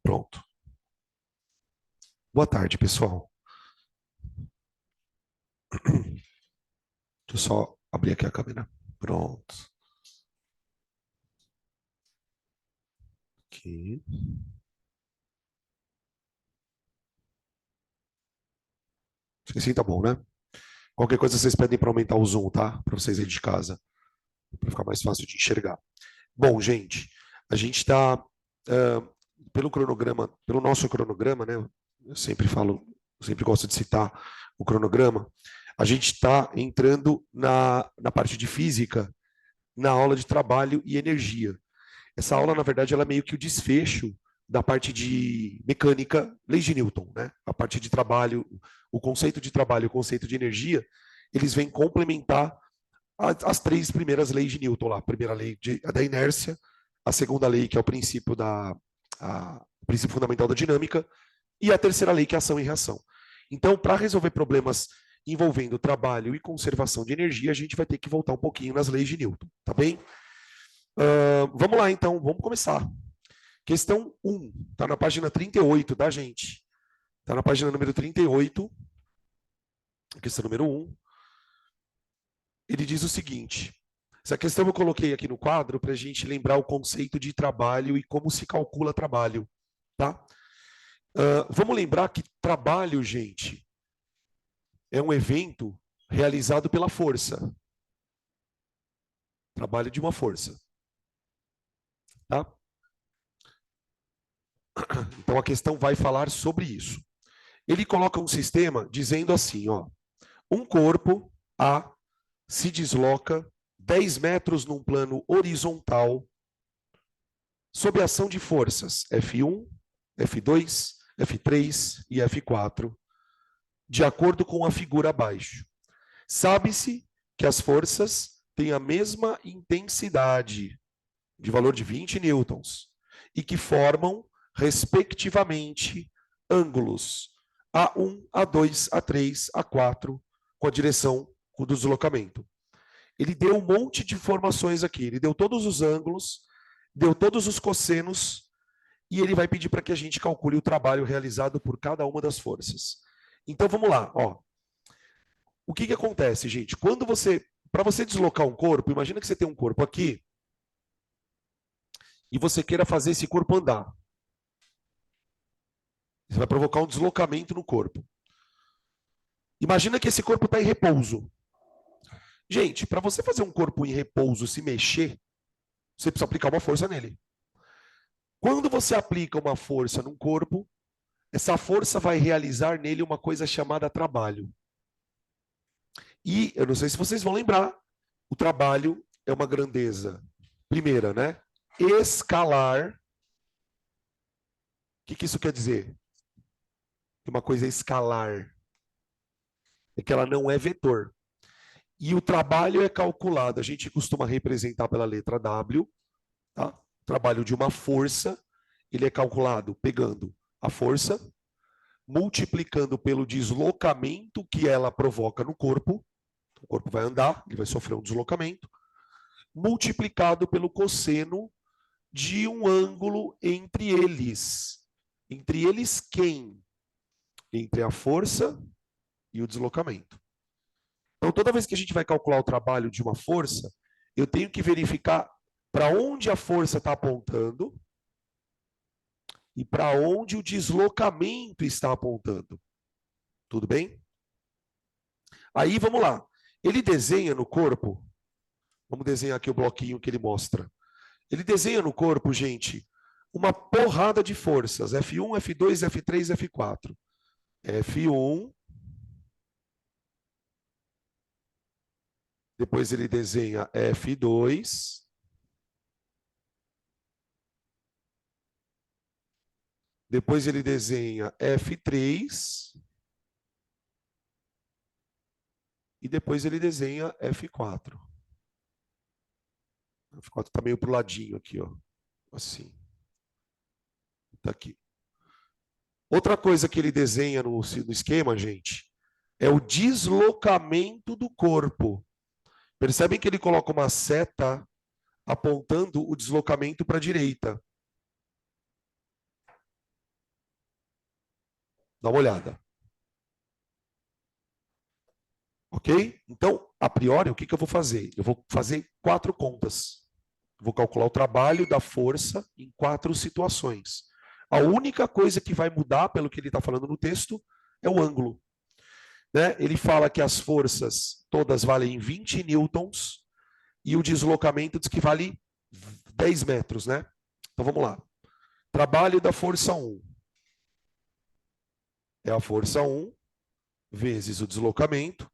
Pronto. Boa tarde, pessoal. Deixa eu só abrir aqui a câmera. Pronto. Aqui. Assim tá bom, né? Qualquer coisa vocês pedem para aumentar o zoom, tá? Para vocês aí de casa, para ficar mais fácil de enxergar. Bom, gente, a gente está pelo cronograma, pelo nosso cronograma, né? Eu sempre falo, sempre gosto de citar o cronograma. A gente está entrando na parte de física, na aula de trabalho e energia. Essa aula, na verdade, ela é meio que o desfecho da parte de mecânica, leis de Newton, né? A parte de trabalho, o conceito de trabalho, o conceito de energia, eles vêm complementar as três primeiras leis de Newton lá. A primeira lei da inércia, a segunda lei, que é o princípio o princípio fundamental da dinâmica, e a terceira lei, que é ação e reação. Então, para resolver problemas envolvendo trabalho e conservação de energia, a gente vai ter que voltar um pouquinho nas leis de Newton, tá bem? Vamos lá, então, vamos começar. Questão 1, está na página 38, tá, gente? Está na página número 38, questão número 1. Ele diz o seguinte: essa questão eu coloquei aqui no quadro para a gente lembrar o conceito de trabalho e como se calcula trabalho, tá? Vamos lembrar que trabalho, gente, é um evento realizado pela força. Trabalho de uma força, tá? Então a questão vai falar sobre isso. Ele coloca um sistema dizendo assim, ó, um corpo A se desloca 10 metros num plano horizontal sob a ação de forças F1, F2, F3 e F4, de acordo com a figura abaixo. Sabe-se que as forças têm a mesma intensidade, de valor de 20 newtons, e que formam, respectivamente, ângulos A1, A2, A3, A4, com a direção do deslocamento. Ele deu um monte de informações aqui. Ele deu todos os ângulos, deu todos os cossenos, e ele vai pedir para que a gente calcule o trabalho realizado por cada uma das forças. Então, vamos lá. Ó. O que acontece, gente? Para você deslocar um corpo, imagina que você tem um corpo aqui, e você queira fazer esse corpo andar. Você vai provocar um deslocamento no corpo. Imagina que esse corpo está em repouso. Gente, para você fazer um corpo em repouso se mexer, você precisa aplicar uma força nele. Quando você aplica uma força num corpo, essa força vai realizar nele uma coisa chamada trabalho. E eu não sei se vocês vão lembrar, o trabalho é uma grandeza, primeira, né? Escalar. O que isso quer dizer? Uma coisa é escalar. É que ela não é vetor. E o trabalho é calculado, a gente costuma representar pela letra W, tá? O trabalho de uma força, ele é calculado pegando a força, multiplicando pelo deslocamento que ela provoca no corpo, o corpo vai andar, ele vai sofrer um deslocamento, multiplicado pelo cosseno de um ângulo entre eles. Entre eles quem? Entre a força e o deslocamento. Então, toda vez que a gente vai calcular o trabalho de uma força, eu tenho que verificar para onde a força está apontando e para onde o deslocamento está apontando. Tudo bem? Aí, vamos lá. Ele desenha no corpo, vamos desenhar aqui o bloquinho que ele mostra. Ele desenha no corpo, gente, uma porrada de forças, F1, F2, F3, F4. F1, depois ele desenha F2, depois ele desenha F3, e depois ele desenha F4. O F4 está meio para o ladinho aqui, ó. Assim. Está aqui. Outra coisa que ele desenha no esquema, gente, é o deslocamento do corpo. Percebem que ele coloca uma seta apontando o deslocamento para a direita. Dá uma olhada. Ok? Então, a priori, o que eu vou fazer? Eu vou fazer 4 contas. Vou calcular o trabalho da força em 4 situações. A única coisa que vai mudar, pelo que ele está falando no texto, é o ângulo. Né? Ele fala que as forças todas valem 20 newtons e o deslocamento diz que vale 10 metros. Né? Então vamos lá. Trabalho da força 1 é a força 1 vezes o deslocamento.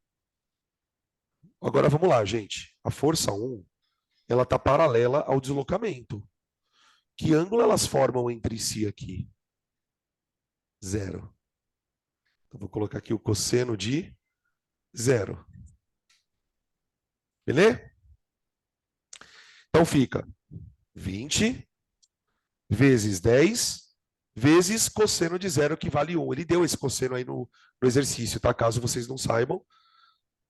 Agora vamos lá, gente. A força 1 ela está paralela ao deslocamento. Que ângulo elas formam entre si aqui? Zero. Então, vou colocar aqui o cosseno de zero. Beleza? Então fica 20 vezes 10 vezes cosseno de zero, que vale 1. Ele deu esse cosseno aí no exercício, tá? Caso vocês não saibam,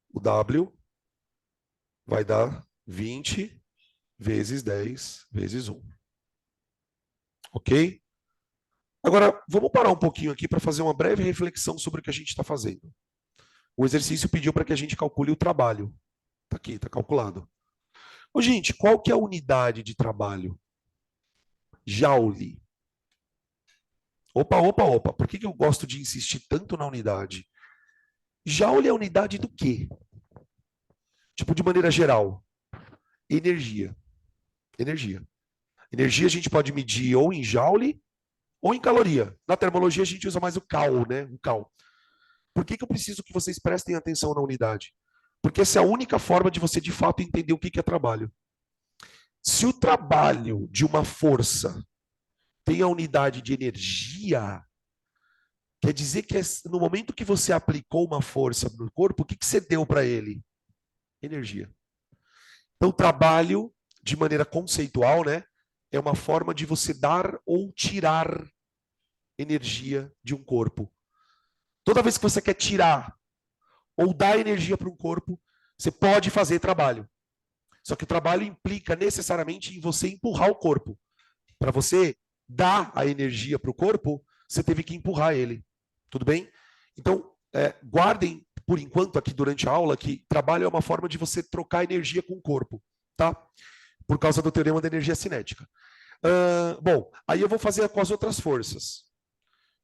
o W vai dar 20 vezes 10 vezes 1. Ok? Agora, vamos parar um pouquinho aqui para fazer uma breve reflexão sobre o que a gente está fazendo. O exercício pediu para que a gente calcule o trabalho. Está aqui, está calculado. Ô, gente, qual que é a unidade de trabalho? Joule. Opa, opa, opa. Por que eu gosto de insistir tanto na unidade? Joule é a unidade do quê? Tipo, de maneira geral. Energia. Energia. Energia a gente pode medir ou em joule ou em caloria. Na termologia a gente usa mais o cal, né? O cal. Por que eu preciso que vocês prestem atenção na unidade? Porque essa é a única forma de você, de fato, entender o que é trabalho. Se o trabalho de uma força tem a unidade de energia, quer dizer que no momento que você aplicou uma força no corpo, o que você deu para ele? Energia. Então, o trabalho, de maneira conceitual, né, é uma forma de você dar ou tirar energia de um corpo. Toda vez que você quer tirar ou dar energia para um corpo, você pode fazer trabalho. Só que o trabalho implica necessariamente em você empurrar o corpo. Para você dar a energia para o corpo, você teve que empurrar ele. Tudo bem? Então, guardem por enquanto aqui durante a aula que trabalho é uma forma de você trocar energia com o corpo, tá? Por causa do teorema da energia cinética. Bom, aí eu vou fazer com as outras forças.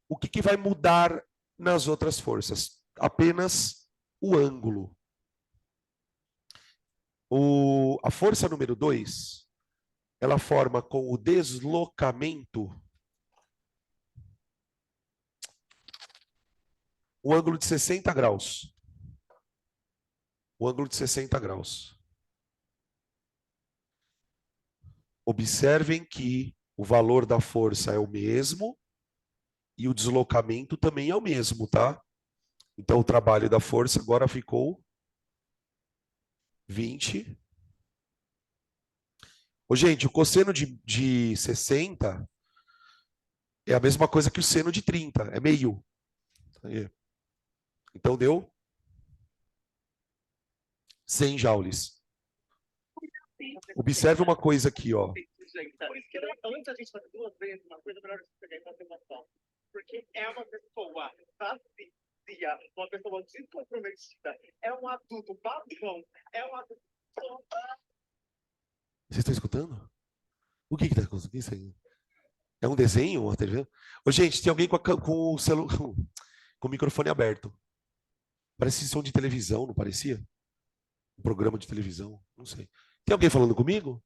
O que vai mudar nas outras forças? Apenas o ângulo. A força número 2, ela forma com o deslocamento um ângulo de 60 graus. O ângulo de 60 graus. Observem que o valor da força é o mesmo e o deslocamento também é o mesmo, tá? Então, o trabalho da força agora ficou 20. Ô, gente, o cosseno de 60 é a mesma coisa que o seno de 30, é meio. Então, deu 100 joules. Observe uma coisa aqui, ó. Antes a gente fazer duas vezes uma coisa, melhor você pegar e fazer uma só. Porque é uma pessoa vazia, uma pessoa descomprometida, é um adulto padrão, é um adulto. Vocês estão escutando? O que está acontecendo? Isso aí? É um desenho? Uma TV? Ô, gente, tem alguém com o celular, com o microfone aberto. Parece som de televisão, não parecia? Um programa de televisão, não sei. Tem alguém falando comigo?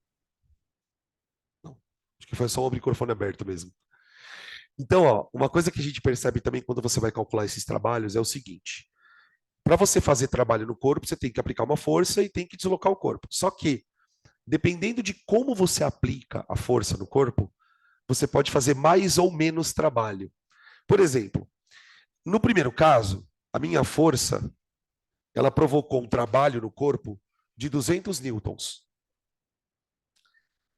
Não. Acho que foi só o microfone aberto mesmo. Então, ó, uma coisa que a gente percebe também quando você vai calcular esses trabalhos é o seguinte: para você fazer trabalho no corpo, você tem que aplicar uma força e tem que deslocar o corpo. Só que, dependendo de como você aplica a força no corpo, você pode fazer mais ou menos trabalho. Por exemplo, no primeiro caso, a minha força, ela provocou um trabalho no corpo de 200 newtons.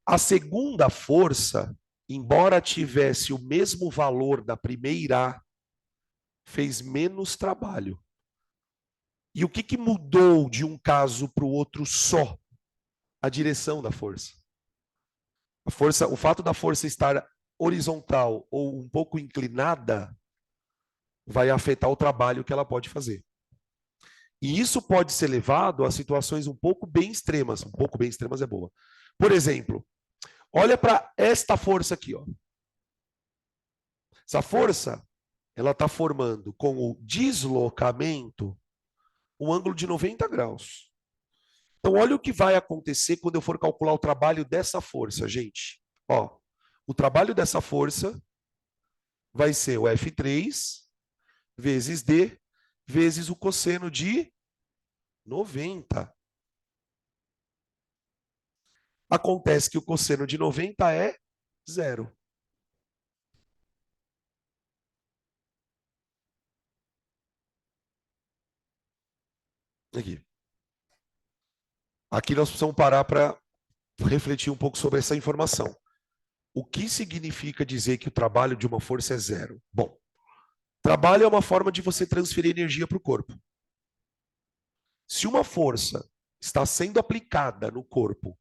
A segunda força, embora tivesse o mesmo valor da primeira, fez menos trabalho. E o que mudou de um caso para o outro só? A direção da força. A força, o fato da força estar horizontal ou um pouco inclinada vai afetar o trabalho que ela pode fazer. E isso pode ser levado a situações um pouco bem extremas. Um pouco bem extremas é boa. Por exemplo, olha para esta força aqui, ó. Essa força, ela está formando com o deslocamento um ângulo de 90 graus. Então, olha o que vai acontecer quando eu for calcular o trabalho dessa força, gente. Ó, o trabalho dessa força vai ser o F3 vezes D vezes o cosseno de 90. Acontece que o cosseno de 90 é zero. Aqui. Aqui nós precisamos parar para refletir um pouco sobre essa informação. O que significa dizer que o trabalho de uma força é zero? Bom, trabalho é uma forma de você transferir energia para o corpo. Se uma força está sendo aplicada no corpo,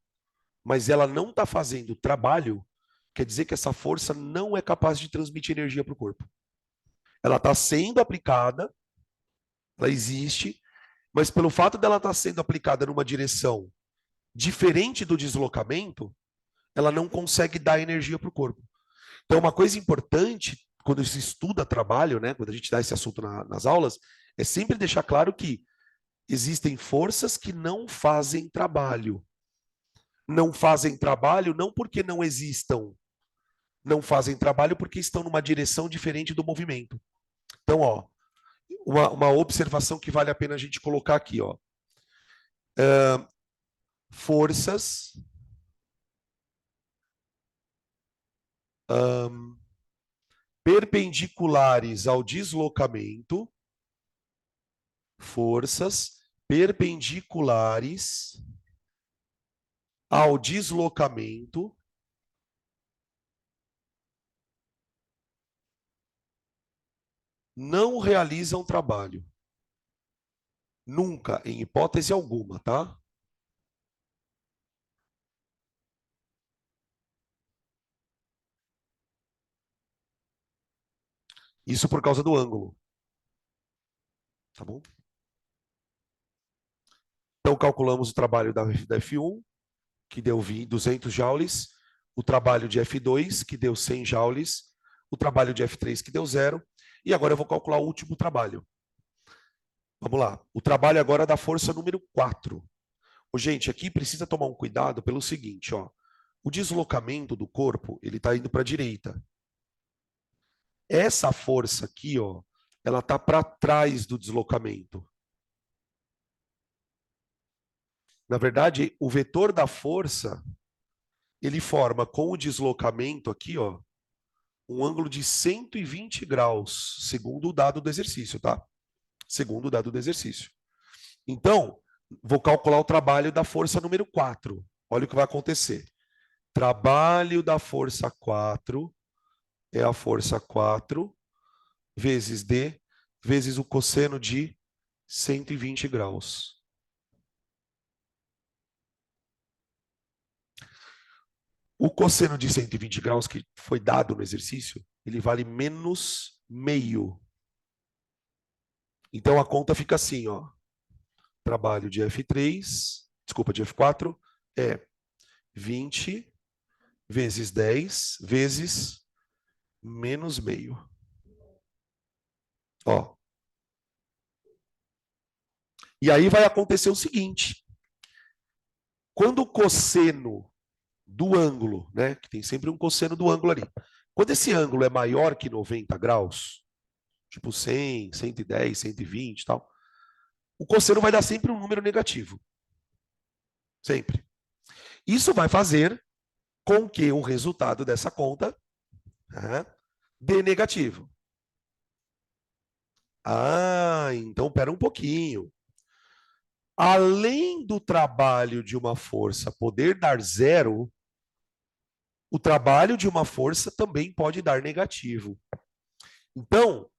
mas ela não está fazendo trabalho, quer dizer que essa força não é capaz de transmitir energia para o corpo. Ela está sendo aplicada, ela existe, mas pelo fato dela estar sendo aplicada numa direção diferente do deslocamento, ela não consegue dar energia para o corpo. Então, uma coisa importante, quando se estuda trabalho, né, quando a gente dá esse assunto nas aulas, é sempre deixar claro que existem forças que não fazem trabalho. Não fazem trabalho não porque não existam, não fazem trabalho porque estão numa direção diferente do movimento. Então, ó, uma observação que vale a pena a gente colocar aqui, ó. Forças perpendiculares ao deslocamento, forças perpendiculares ao deslocamento não realizam trabalho. Nunca, em hipótese alguma, tá? Isso por causa do ângulo. Tá bom? Então, calculamos o trabalho da F1, que deu 200 joules, o trabalho de F2, que deu 100 joules, o trabalho de F3, que deu 0, e agora eu vou calcular o último trabalho. Vamos lá. O trabalho agora da força número 4. Gente, aqui precisa tomar um cuidado pelo seguinte, ó. O deslocamento do corpo, ele está indo para a direita. Essa força aqui, ó, ela está para trás do deslocamento. Na verdade, o vetor da força, ele forma com o deslocamento aqui, ó, um ângulo de 120 graus, segundo o dado do exercício, tá? Segundo o dado do exercício. Então, vou calcular o trabalho da força número 4. Olha o que vai acontecer. Trabalho da força 4 é a força 4 vezes D vezes o cosseno de 120 graus. O cosseno de 120 graus que foi dado no exercício, ele vale menos meio. Então a conta fica assim, ó. Trabalho de F3, desculpa, de F4 é 20 vezes 10 vezes menos meio. Ó. E aí vai acontecer o seguinte. Quando o cosseno do ângulo, né, que tem sempre um cosseno do ângulo ali. Quando esse ângulo é maior que 90 graus, tipo 100, 110, 120 e tal, o cosseno vai dar sempre um número negativo. Sempre. Isso vai fazer com que o resultado dessa conta dê negativo. Ah, então pera um pouquinho. Além do trabalho de uma força poder dar zero, o trabalho de uma força também pode dar negativo. Então,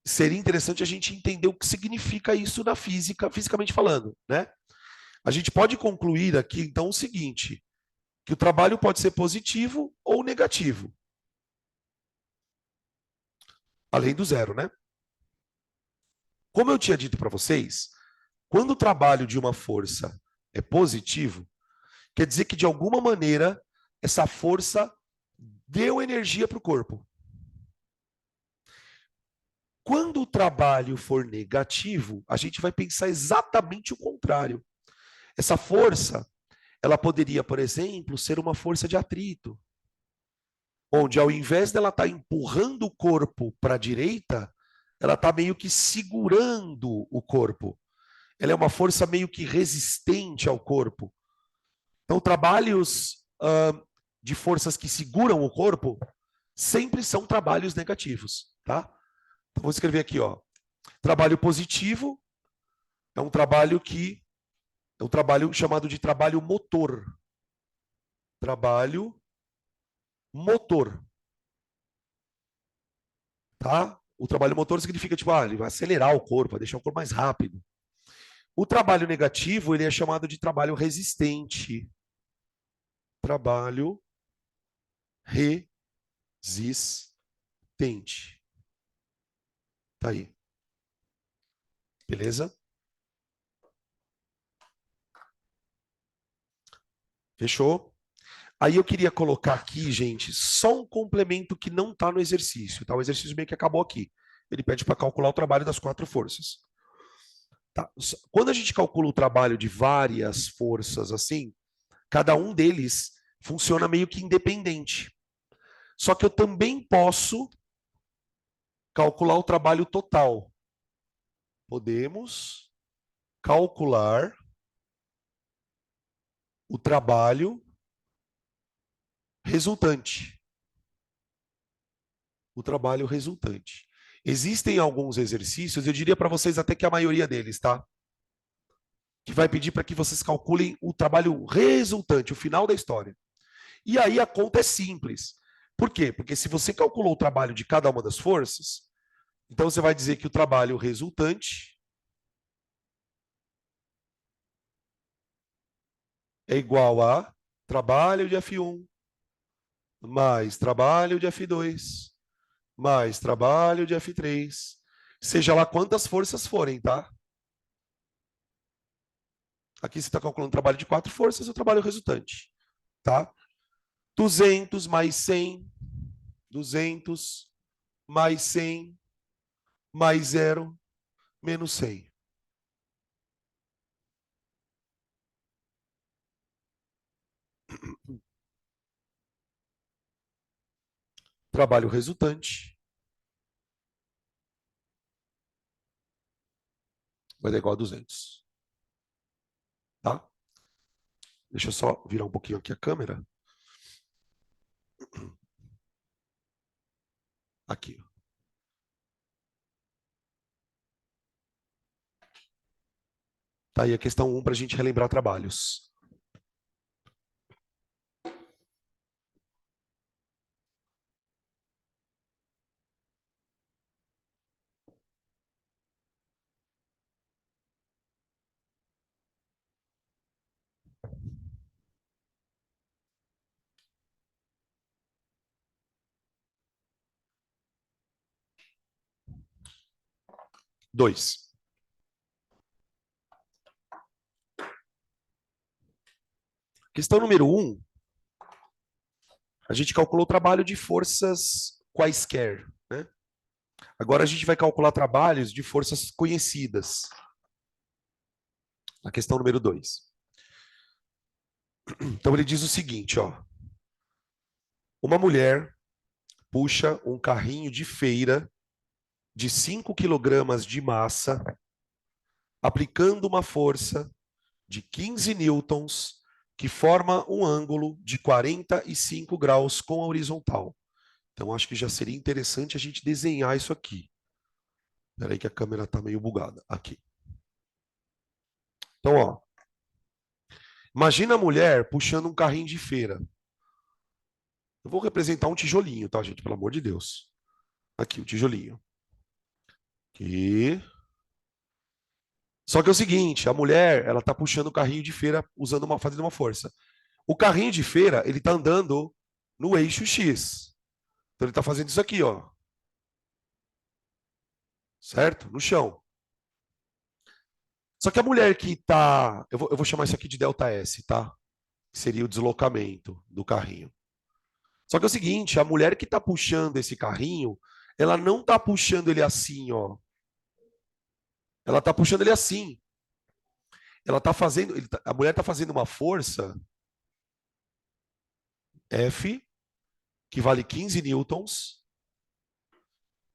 seria interessante a gente entender o que significa isso na física, fisicamente falando, né? A gente pode concluir aqui, então, o seguinte, que o trabalho pode ser positivo ou negativo. Além do zero, né? Como eu tinha dito para vocês, quando o trabalho de uma força é positivo, quer dizer que de alguma maneira essa força deu energia para o corpo. Quando o trabalho for negativo, a gente vai pensar exatamente o contrário. Essa força, ela poderia, por exemplo, ser uma força de atrito, onde ao invés dela estar empurrando o corpo para a direita, ela está meio que segurando o corpo. Ela é uma força meio que resistente ao corpo. Então, trabalhos de forças que seguram o corpo sempre são trabalhos negativos, tá? Então, vou escrever aqui, ó. Trabalho positivo é um trabalho chamado de trabalho motor. Trabalho motor, tá? O trabalho motor significa, tipo, ele vai acelerar o corpo, vai deixar o corpo mais rápido. O trabalho negativo, ele é chamado de trabalho resistente. Trabalho resistente. Tá aí. Beleza? Fechou? Aí eu queria colocar aqui, gente, só um complemento que não está no exercício, tá? O exercício meio que acabou aqui. Ele pede para calcular o trabalho das 4 forças. Tá? Quando a gente calcula o trabalho de várias forças assim, cada um deles funciona meio que independente. Só que eu também posso calcular o trabalho total. Podemos calcular o trabalho resultante. O trabalho resultante. Existem alguns exercícios, eu diria para vocês até que a maioria deles, tá? Que vai pedir para que vocês calculem o trabalho resultante, o final da história. E aí a conta é simples. Por quê? Porque se você calculou o trabalho de cada uma das forças, então você vai dizer que o trabalho resultante é igual a trabalho de F1 mais trabalho de F2 mais trabalho de F3, seja lá quantas forças forem, tá? Aqui você está calculando o trabalho de 4 forças e o trabalho resultante, tá? 200 mais 100, 200 mais 100 mais 0 menos 100. Trabalho resultante vai dar igual a 200. Tá? Deixa eu só virar um pouquinho aqui a câmera. Aqui. Tá aí a questão 1 para a gente relembrar trabalhos. Dois. Questão número 1. A gente calculou o trabalho de forças quaisquer, né? Agora a gente vai calcular trabalhos de forças conhecidas. Na questão número 2. Então ele diz o seguinte, ó. Uma mulher puxa um carrinho de feira de 5 quilogramas de massa, aplicando uma força de 15 newtons, que forma um ângulo de 45 graus com a horizontal. Então, acho que já seria interessante a gente desenhar isso aqui. Espera aí que a câmera está meio bugada. Aqui. Então, ó. Imagina a mulher puxando um carrinho de feira. Eu vou representar um tijolinho, tá, gente? Pelo amor de Deus. Aqui, o tijolinho. Aqui. Só que é o seguinte, a mulher, ela tá puxando o carrinho de feira fazendo uma força. O carrinho de feira, ele tá andando no eixo X. Então ele tá fazendo isso aqui, ó. Certo? No chão. Só que a mulher que está, eu vou chamar isso aqui de delta S, tá? Que seria o deslocamento do carrinho. Só que é o seguinte, a mulher que está puxando esse carrinho, ela não está puxando ele assim, ó. Ela está puxando ele assim. Ela está fazendo, a mulher está fazendo uma força F, que vale 15 newtons,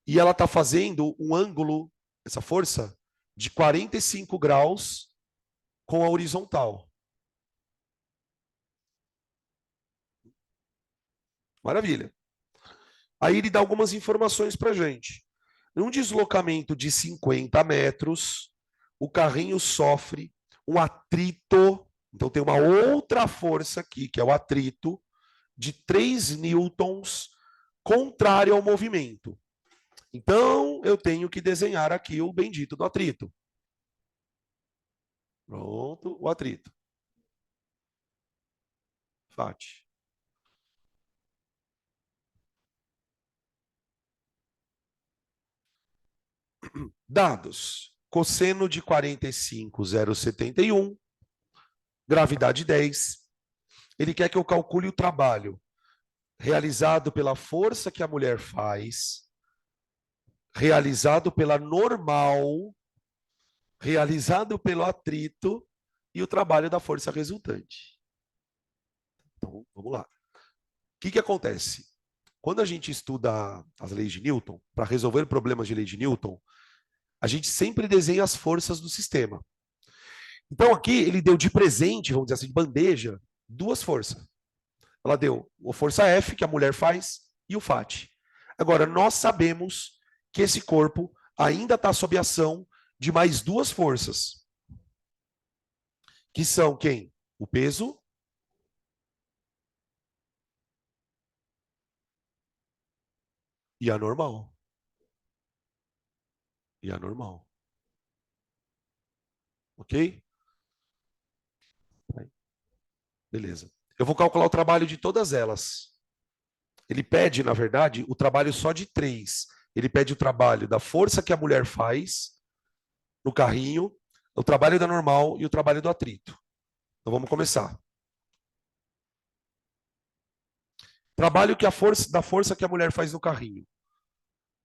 e ela está fazendo um ângulo, essa força, de 45 graus com a horizontal. Maravilha. Aí ele dá algumas informações para a gente. Num deslocamento de 50 metros, o carrinho sofre um atrito, então tem uma outra força aqui, que é o atrito, de 3 newtons, contrário ao movimento. Então, eu tenho que desenhar aqui o bendito do atrito. Pronto, o atrito. FAT. Dados. Cosseno de 45,071. Gravidade 10. Ele quer que eu calcule o trabalho realizado pela força que a mulher faz, realizado pela normal, realizado pelo atrito e o trabalho da força resultante. Então, vamos lá. O que acontece? Quando a gente estuda as leis de Newton, para resolver problemas de lei de Newton, a gente sempre desenha as forças do sistema. Então, aqui, ele deu de presente, vamos dizer assim, de bandeja, duas forças. Ela deu a força F, que a mulher faz, e o FAT. Agora, nós sabemos que esse corpo ainda está sob ação de mais duas forças. Que são quem? O peso e a normal. E a normal. Ok? Beleza. Eu vou calcular o trabalho de todas elas. Ele pede, na verdade, o trabalho só de 3. Ele pede o trabalho da força que a mulher faz no carrinho, o trabalho da normal e o trabalho do atrito. Então vamos começar. Trabalho que da força que a mulher faz no carrinho.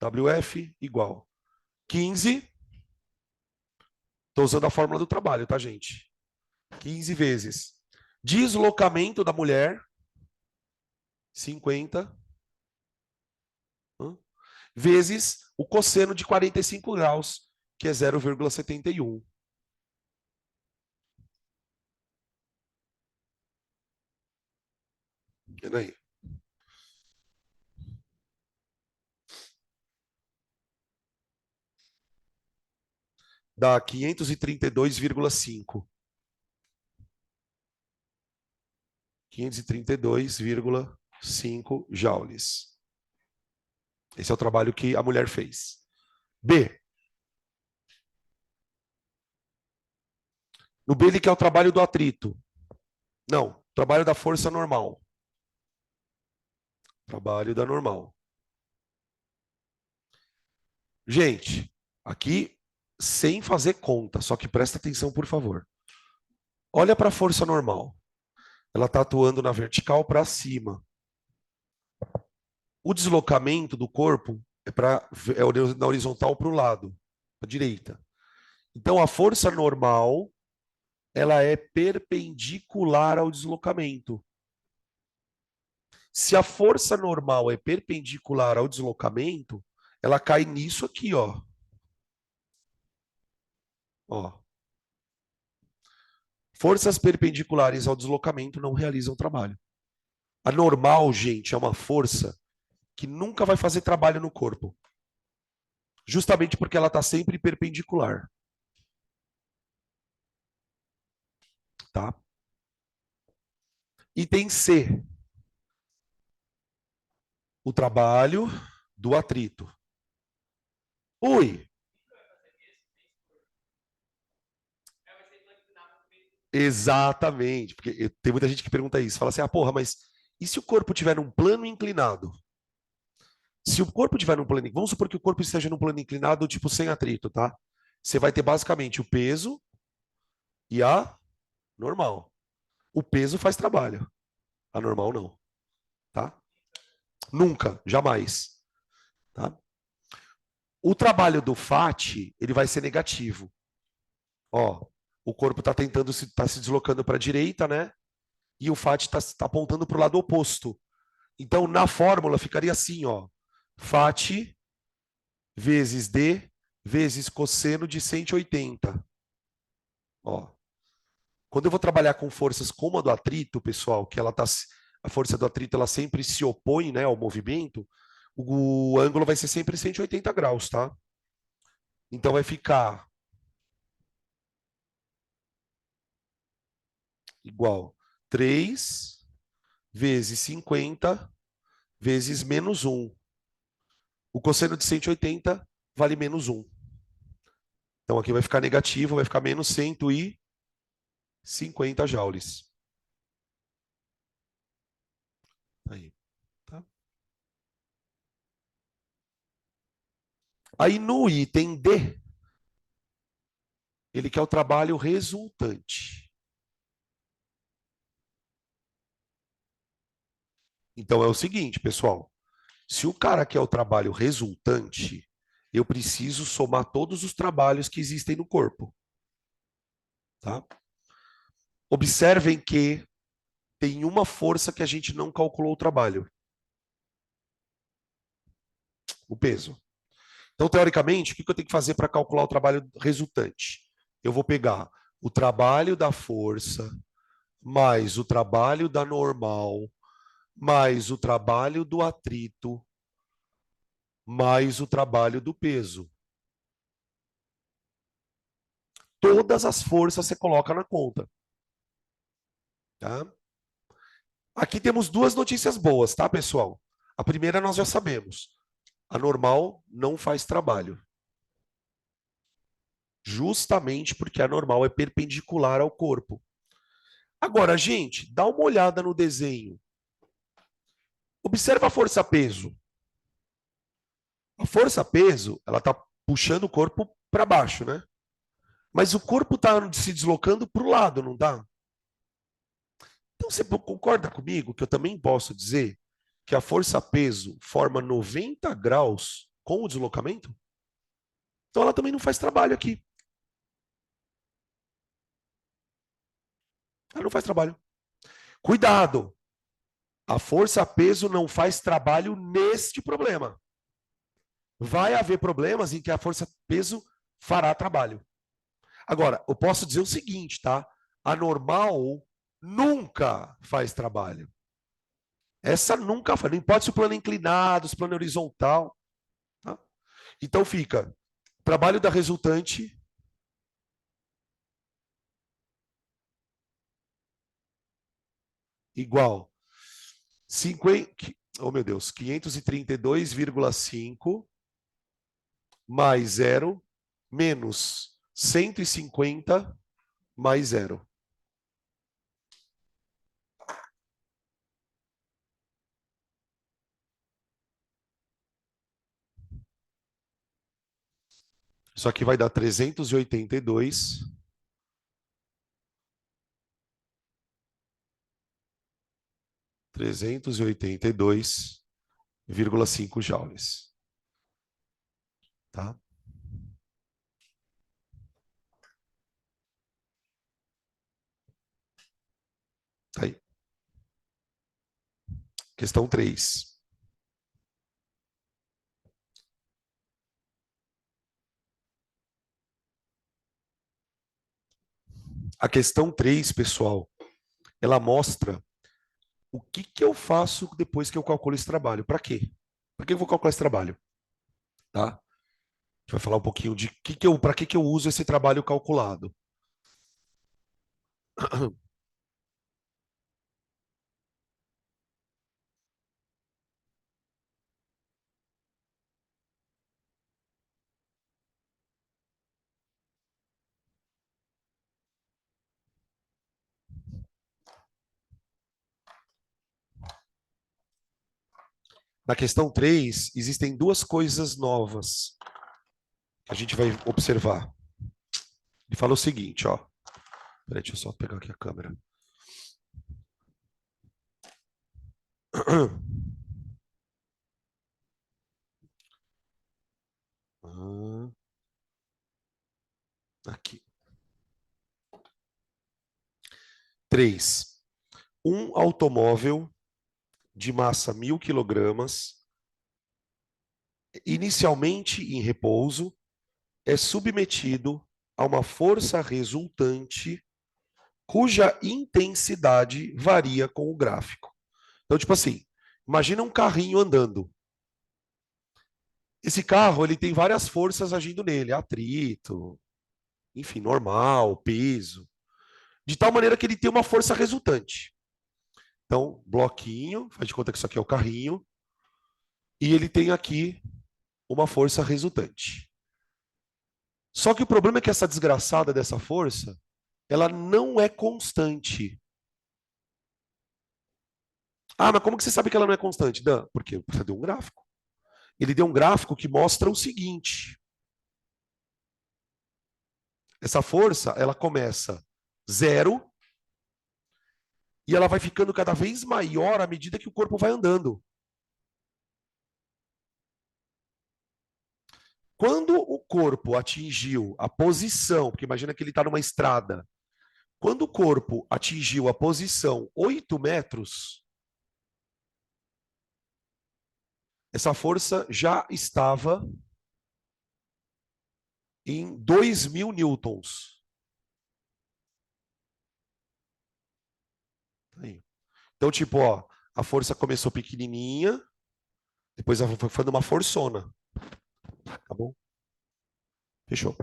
WF igual 15. Estou usando a fórmula do trabalho, tá, gente? 15 vezes deslocamento da mulher, 50, vezes o cosseno de 45 graus, que é 0,71. Vendo aí? Dá 532,5. 532,5 joules. Esse é o trabalho que a mulher fez. B. No B ele quer o trabalho do atrito. Não, trabalho da força normal. Trabalho da normal. Gente, aqui sem fazer conta, só que presta atenção, por favor. Olha para a força normal. Ela está atuando na vertical para cima. O deslocamento do corpo é na horizontal para o lado, para a direita. Então, a força normal ela é perpendicular ao deslocamento. Se a força normal é perpendicular ao deslocamento, ela cai nisso aqui, ó. Ó. Forças perpendiculares ao deslocamento não realizam trabalho. A normal, gente, é uma força que nunca vai fazer trabalho no corpo. Justamente porque ela está sempre perpendicular. Tá? Item C. O trabalho do atrito. Ui. Exatamente. Porque tem muita gente que pergunta isso. Fala assim, ah, porra, mas e se o corpo tiver num plano inclinado? Se o corpo tiver num plano, vamos supor que o corpo esteja num plano inclinado, tipo sem atrito, tá? Você vai ter basicamente o peso e a normal. O peso faz trabalho, a normal não, tá? Nunca, jamais, tá? O trabalho do FAT, ele vai ser negativo. Ó, o corpo está tentando tá se deslocando para a direita, né? E o FAT está apontando para o lado oposto. Então, na fórmula, ficaria assim, ó. FAT vezes D vezes cosseno de 180. Ó. Quando eu vou trabalhar com forças como a do atrito, pessoal, que ela tá, a força do atrito ela sempre se opõe, né, ao movimento, o ângulo vai ser sempre 180 graus, tá? Então vai ficar igual 3 vezes 50 vezes menos 1. O cosseno de 180 vale menos 1. Então aqui vai ficar negativo, vai ficar menos 150 joules. Aí, tá? Aí no item D, ele quer o trabalho resultante. Então é o seguinte, pessoal. Se o cara quer o trabalho resultante, eu preciso somar todos os trabalhos que existem no corpo. Tá? Observem que tem uma força que a gente não calculou o trabalho. O peso. Então, teoricamente, o que eu tenho que fazer para calcular o trabalho resultante? Eu vou pegar o trabalho da força, mais o trabalho da normal, mais o trabalho do atrito, mais o trabalho do peso. Todas as forças você coloca na conta. Tá? Aqui temos duas notícias boas, tá, pessoal? A primeira nós já sabemos. A normal não faz trabalho. Justamente porque a normal é perpendicular ao corpo. Agora, gente, dá uma olhada no desenho. Observa a força-peso. A força-peso, ela está puxando o corpo para baixo, né? Mas o corpo está se deslocando para o lado, não está? Então você concorda comigo que eu também posso dizer que a força-peso forma 90 graus com o deslocamento? Então ela também não faz trabalho aqui. Ela não faz trabalho. Cuidado! A força-peso não faz trabalho neste problema. Vai haver problemas em que a força-peso fará trabalho. Agora, eu posso dizer o seguinte, tá? A normal nunca faz trabalho. Essa nunca faz. Não importa se o plano é inclinado, se o plano é horizontal. Tá? Então fica trabalho da resultante igual 50, oh meu Deus, 532,5 mais 0 menos 150 mais 0. Isso aqui vai dar 382,5 joules. Tá? Tá aí. Questão 3. A questão 3, pessoal, ela mostra o que eu faço depois que eu calculo esse trabalho. Para quê? Para que eu vou calcular esse trabalho? Tá? A gente vai falar um pouquinho de para que eu uso esse trabalho calculado. Na questão 3, existem duas coisas novas que a gente vai observar. Ele fala o seguinte, ó. Peraí, deixa eu só pegar aqui a câmera. Aqui. 3. Um automóvel de massa 1.000 quilogramas, inicialmente em repouso, é submetido a uma força resultante cuja intensidade varia com o gráfico. Então, tipo assim, imagina um carrinho andando. Esse carro, ele tem várias forças agindo nele, atrito, enfim, normal, peso, de tal maneira que ele tem uma força resultante. Então, bloquinho, faz de conta que isso aqui é o carrinho, e ele tem aqui uma força resultante. Só que o problema é que essa desgraçada dessa força, ela não é constante. Ah, mas como que você sabe que ela não é constante? Dan, porque você deu um gráfico. Ele deu um gráfico que mostra o seguinte. Essa força, ela começa 0 e ela vai ficando cada vez maior à medida que o corpo vai andando. Quando o corpo atingiu a posição, porque imagina que ele está numa estrada, quando o corpo atingiu a posição 8 metros, essa força já estava em 2.000 newtons. Então, tipo, ó, a força começou pequenininha, depois ela foi ficando uma forçona. Tá bom? Fechou.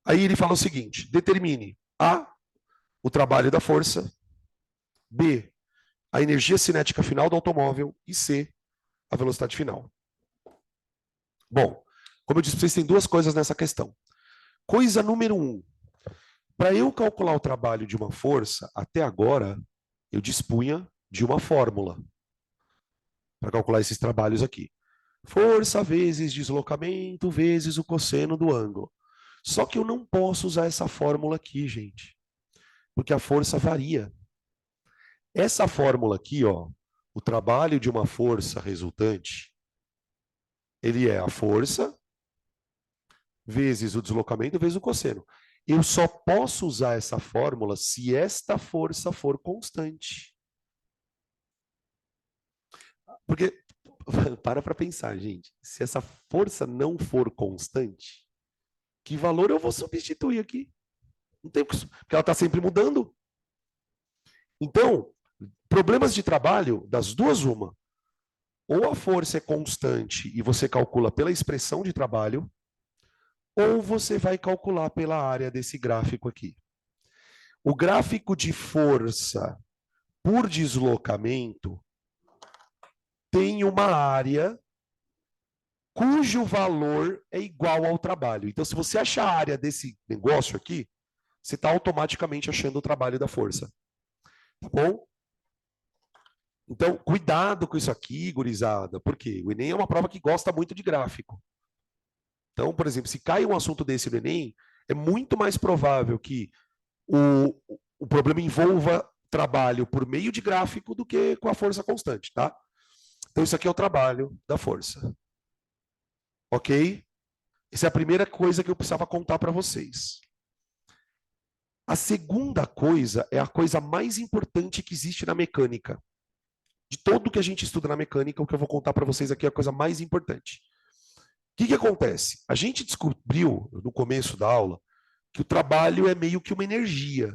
Aí ele fala o seguinte: determine A, o trabalho da força, B, a energia cinética final do automóvel e C, a velocidade final. Bom, como eu disse, vocês têm duas coisas nessa questão. Coisa número 1. Para eu calcular o trabalho de uma força, até agora, eu dispunha de uma fórmula para calcular esses trabalhos aqui. Força vezes deslocamento vezes o cosseno do ângulo. Só que eu não posso usar essa fórmula aqui, gente, porque a força varia. Essa fórmula aqui, ó, o trabalho de uma força resultante, ele é a força vezes o deslocamento vezes o cosseno. Eu só posso usar essa fórmula se esta força for constante. Porque, para pensar, gente, se essa força não for constante, que valor eu vou substituir aqui? Não tem, porque ela está sempre mudando. Então, problemas de trabalho, das duas, uma. Ou a força é constante e você calcula pela expressão de trabalho, ou você vai calcular pela área desse gráfico aqui. O gráfico de força por deslocamento tem uma área cujo valor é igual ao trabalho. Então, se você achar a área desse negócio aqui, você está automaticamente achando o trabalho da força. Tá bom? Então, cuidado com isso aqui, gurizada, porque o Enem é uma prova que gosta muito de gráfico. Então, por exemplo, se cai um assunto desse no Enem, é muito mais provável que o problema envolva trabalho por meio de gráfico do que com a força constante, tá? Então, isso aqui é o trabalho da força. Ok? Essa é a primeira coisa que eu precisava contar para vocês. A segunda coisa é a coisa mais importante que existe na mecânica. De tudo que a gente estuda na mecânica, o que eu vou contar para vocês aqui é a coisa mais importante. O que acontece? A gente descobriu no começo da aula que o trabalho é meio que uma energia,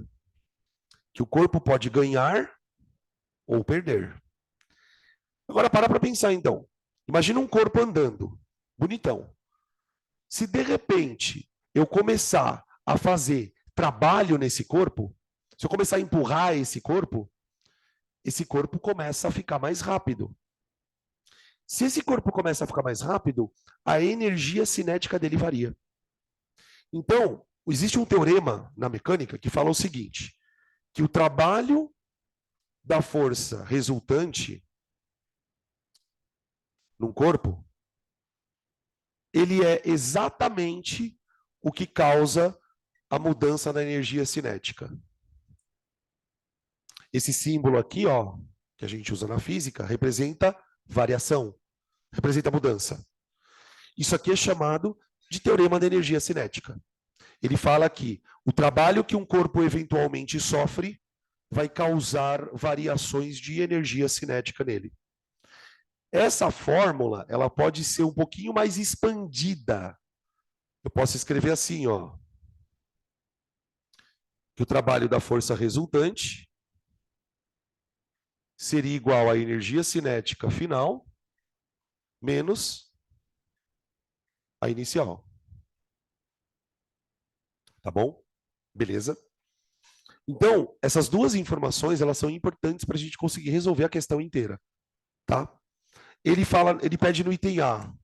que o corpo pode ganhar ou perder. Agora para pensar então. Imagina um corpo andando, bonitão. Se de repente eu começar a fazer trabalho nesse corpo, se eu começar a empurrar esse corpo começa a ficar mais rápido. Se esse corpo começa a ficar mais rápido, a energia cinética dele varia. Então, existe um teorema na mecânica que fala o seguinte, que o trabalho da força resultante num corpo, ele é exatamente o que causa a mudança na energia cinética. Esse símbolo aqui, ó, que a gente usa na física, representa variação, representa mudança. Isso aqui é chamado de teorema da energia cinética. Ele fala que o trabalho que um corpo eventualmente sofre vai causar variações de energia cinética nele. Essa fórmula, ela pode ser um pouquinho mais expandida. Eu posso escrever assim, ó, que o trabalho da força resultante seria igual à energia cinética final menos a inicial. Tá bom? Beleza? Então, essas duas informações, elas são importantes para a gente conseguir resolver a questão inteira, tá? Ele pede no item A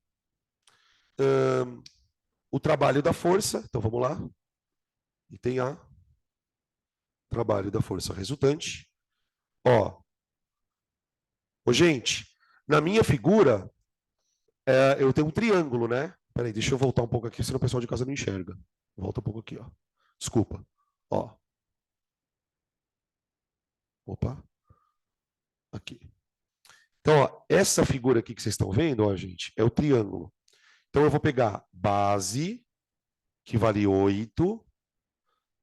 o trabalho da força. Então, vamos lá. Item A, trabalho da força resultante. Ó, gente, na minha figura, eu tenho um triângulo, né? Peraí, deixa eu voltar um pouco aqui, senão o pessoal de casa não enxerga. Volta um pouco aqui, ó. Desculpa. Ó. Opa. Aqui. Então, ó, essa figura aqui que vocês estão vendo, ó, gente, é o triângulo. Então, eu vou pegar base, que vale 8,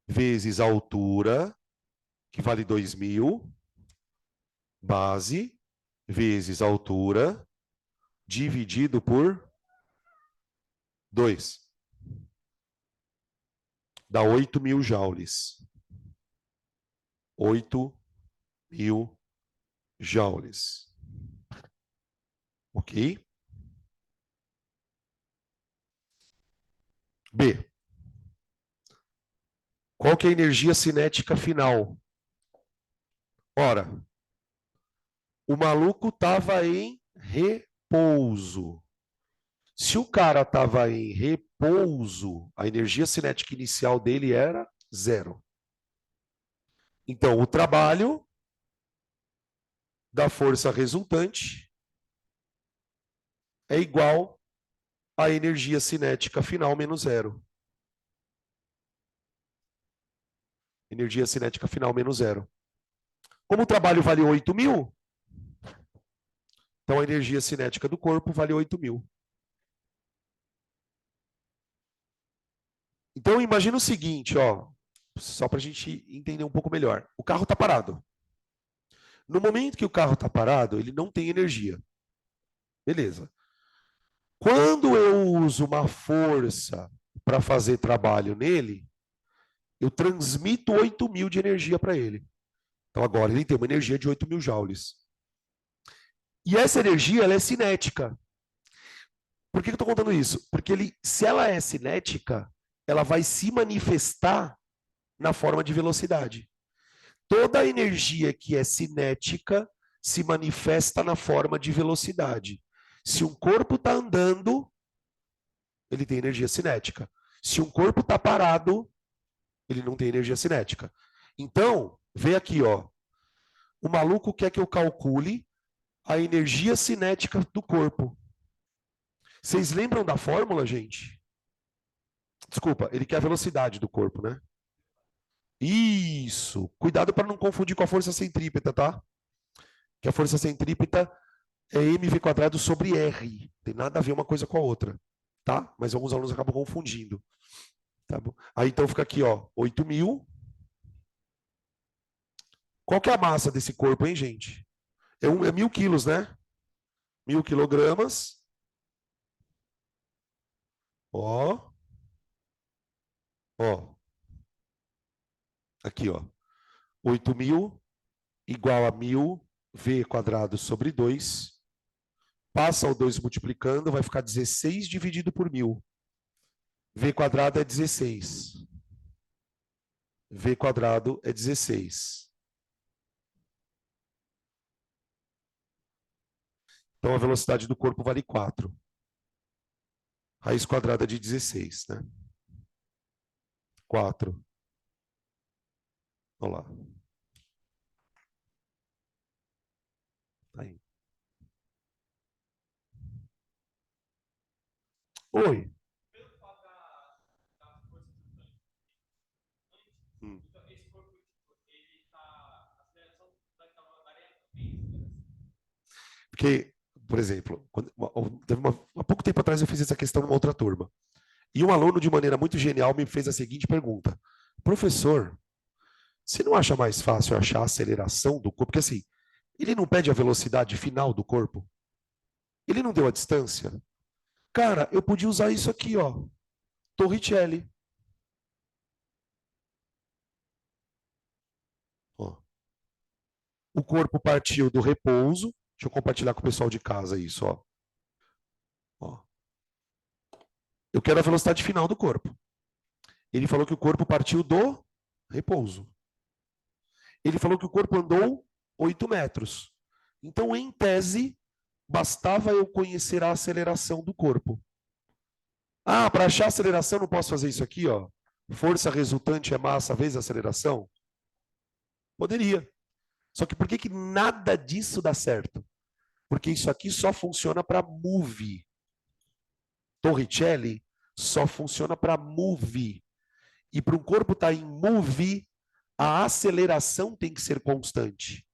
vezes a altura, que vale 2.000, base, vezes a altura, dividido por 2. Dá 8.000 joules. 8.000 joules. Ok? B. Qual que é a energia cinética final? Ora, o maluco estava em repouso. Se o cara estava em repouso, a energia cinética inicial dele era 0. Então, o trabalho da força resultante é igual à energia cinética final menos 0. Energia cinética final menos 0. Como o trabalho vale 8.000, então a energia cinética do corpo vale 8.000. Então imagina o seguinte, ó, só para a gente entender um pouco melhor. O carro está parado. No momento que o carro está parado, ele não tem energia. Beleza. Quando eu uso uma força para fazer trabalho nele, eu transmito 8.000 de energia para ele. Então agora ele tem uma energia de 8.000 joules. E essa energia ela é cinética. Por que eu estou contando isso? Porque se ela é cinética, ela vai se manifestar na forma de velocidade. Toda energia que é cinética se manifesta na forma de velocidade. Se um corpo está andando, ele tem energia cinética. Se um corpo está parado, ele não tem energia cinética. Então, vê aqui, ó. O maluco quer que eu calcule a energia cinética do corpo. Vocês lembram da fórmula, gente? Desculpa, ele quer a velocidade do corpo, né? Isso. Cuidado para não confundir com a força centrípeta, tá? Que a força centrípeta é mv quadrado sobre r. Tem nada a ver uma coisa com a outra, tá? Mas alguns alunos acabam confundindo. Tá bom? Aí então fica aqui, ó, 8.000. Qual que é a massa desse corpo, hein, gente? É 1.000 quilos, né? 1.000 quilogramas. Ó. Ó. Aqui, ó. 8.000 igual a 1.000 v quadrado sobre 2. Passa o 2 multiplicando, vai ficar 16 dividido por 1.000. V quadrado é 16. V quadrado é 16. Então a velocidade do corpo vale 4. Raiz quadrada de 16, né? 4. Olha lá. Tá aí. Oi. Hum. Porque, por exemplo, há pouco tempo atrás eu fiz essa questão numa outra turma. E um aluno, de maneira muito genial, me fez a seguinte pergunta: professor, você não acha mais fácil achar a aceleração do corpo? Porque assim, ele não pede a velocidade final do corpo? Ele não deu a distância? Cara, eu podia usar isso aqui, ó. Torricelli. Ó. O corpo partiu do repouso. Deixa eu compartilhar com o pessoal de casa isso, ó. Ó. Eu quero a velocidade final do corpo. Ele falou que o corpo partiu do repouso. Ele falou que o corpo andou 8 metros. Então, em tese, bastava eu conhecer a aceleração do corpo. Ah, para achar a aceleração, não posso fazer isso aqui, ó. Força resultante é massa vezes aceleração? Poderia. Só que por que, que nada disso dá certo? Porque isso aqui só funciona para move. Torricelli só funciona para move. E para um corpo estar em move, a aceleração tem que ser constante.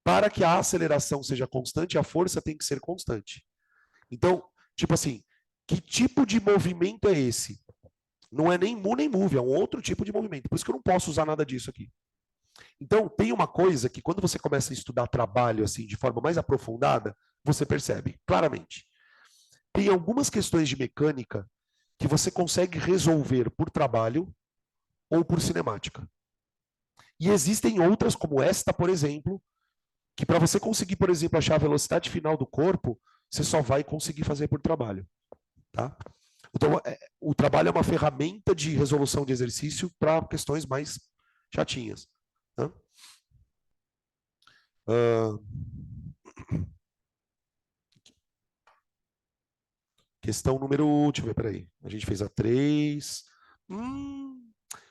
Para que a aceleração seja constante, a força tem que ser constante. Então, tipo assim, que tipo de movimento é esse? Não é nem mu nem move, é um outro tipo de movimento. Por isso que eu não posso usar nada disso aqui. Então, tem uma coisa que quando você começa a estudar trabalho assim de forma mais aprofundada, você percebe claramente. Tem algumas questões de mecânica que você consegue resolver por trabalho ou por cinemática. E existem outras, como esta, por exemplo, que para você conseguir, por exemplo, achar a velocidade final do corpo, você só vai conseguir fazer por trabalho. Tá? Então, o trabalho é uma ferramenta de resolução de exercício para questões mais chatinhas. Tá? Questão número. Deixa eu ver, peraí. A gente fez a 3.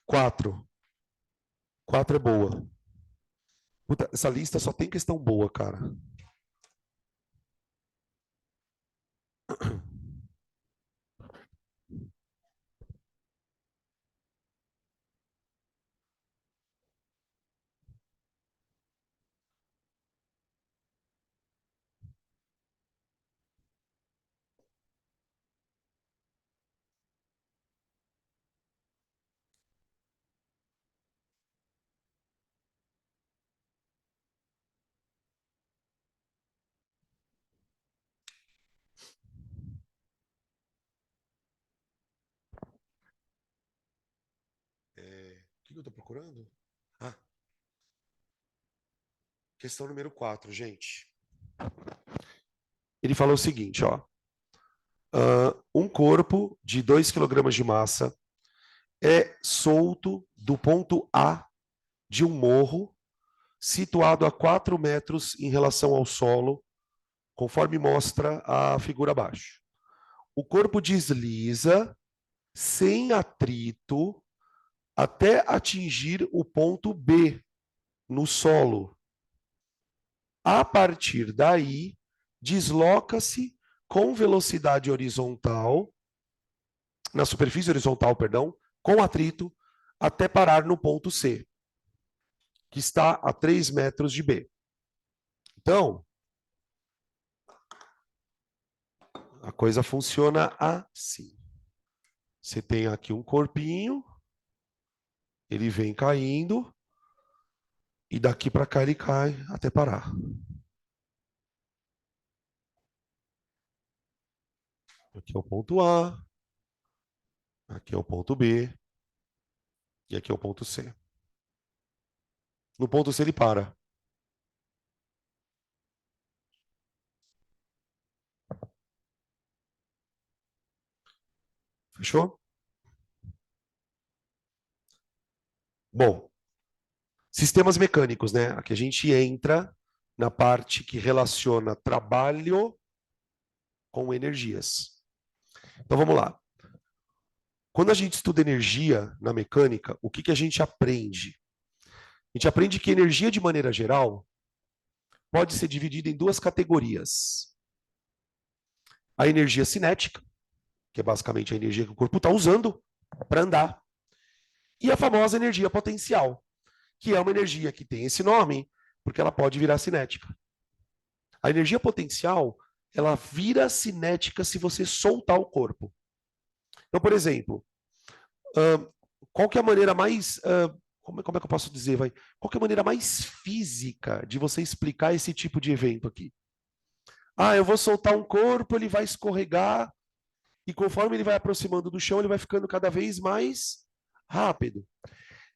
4. 4 é boa. Puta, essa lista só tem questão boa, cara. O que eu estou procurando? Ah, questão número 4, gente. Ele falou o seguinte, ó. Um corpo de 2 kg de massa é solto do ponto A de um morro situado a 4 metros em relação ao solo, conforme mostra a figura abaixo. O corpo desliza sem atrito até atingir o ponto B no solo. A partir daí, desloca-se com velocidade horizontal, na superfície horizontal, perdão, com atrito, até parar no ponto C, que está a 3 metros de B. Então, a coisa funciona assim. Você tem aqui um corpinho, ele vem caindo, e daqui para cá ele cai até parar. Aqui é o ponto A, aqui é o ponto B, e aqui é o ponto C. No ponto C ele para. Fechou? Bom, sistemas mecânicos, né? Aqui a gente entra na parte que relaciona trabalho com energias. Então vamos lá. Quando a gente estuda energia na mecânica, o que, que a gente aprende? A gente aprende que energia, de maneira geral, pode ser dividida em duas categorias. A energia cinética, que é basicamente a energia que o corpo está usando para andar, e a famosa energia potencial, que é uma energia que tem esse nome porque ela pode virar cinética. A energia potencial, ela vira cinética se você soltar o corpo. Então, por exemplo, qual que é a maneira mais, como é que eu posso dizer, vai? Qual que é a maneira mais física de você explicar esse tipo de evento aqui? Ah, eu vou soltar um corpo, ele vai escorregar, e conforme ele vai aproximando do chão, ele vai ficando cada vez mais rápido.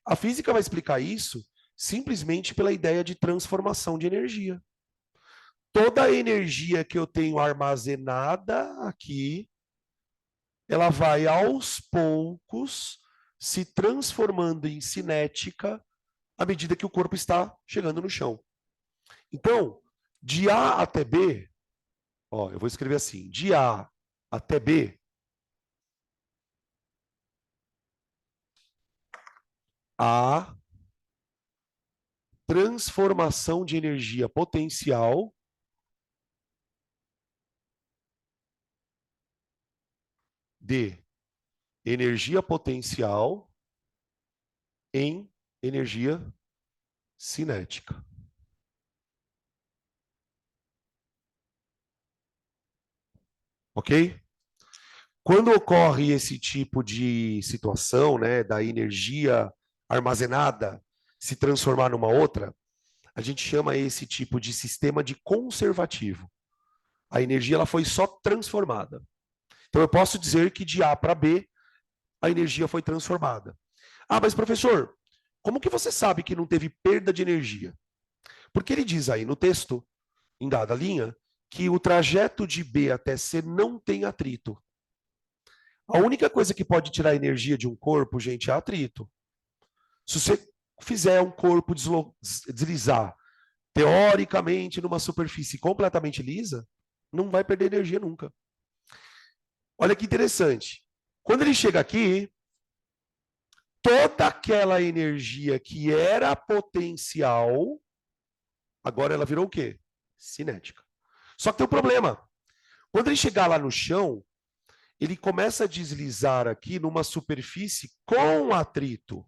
A física vai explicar isso simplesmente pela ideia de transformação de energia. Toda a energia que eu tenho armazenada aqui, ela vai aos poucos se transformando em cinética à medida que o corpo está chegando no chão. Então, de A até B, ó, eu vou escrever assim, de A até B, a transformação de energia potencial de energia potencial em energia cinética. Ok? Quando ocorre esse tipo de situação, né, da energia armazenada se transformar numa outra, a gente chama esse tipo de sistema de conservativo. A energia ela foi só transformada. Então eu posso dizer que de A para B a energia foi transformada. Ah, mas professor, como que você sabe que não teve perda de energia? Porque ele diz aí no texto, em dada linha, que o trajeto de B até C não tem atrito. A única coisa que pode tirar energia de um corpo, gente, é atrito. Se você fizer um corpo deslizar, teoricamente, numa superfície completamente lisa, não vai perder energia nunca. Olha que interessante. Quando ele chega aqui, toda aquela energia que era potencial, agora ela virou o quê? Cinética. Só que tem um problema. Quando ele chegar lá no chão, ele começa a deslizar aqui numa superfície com atrito.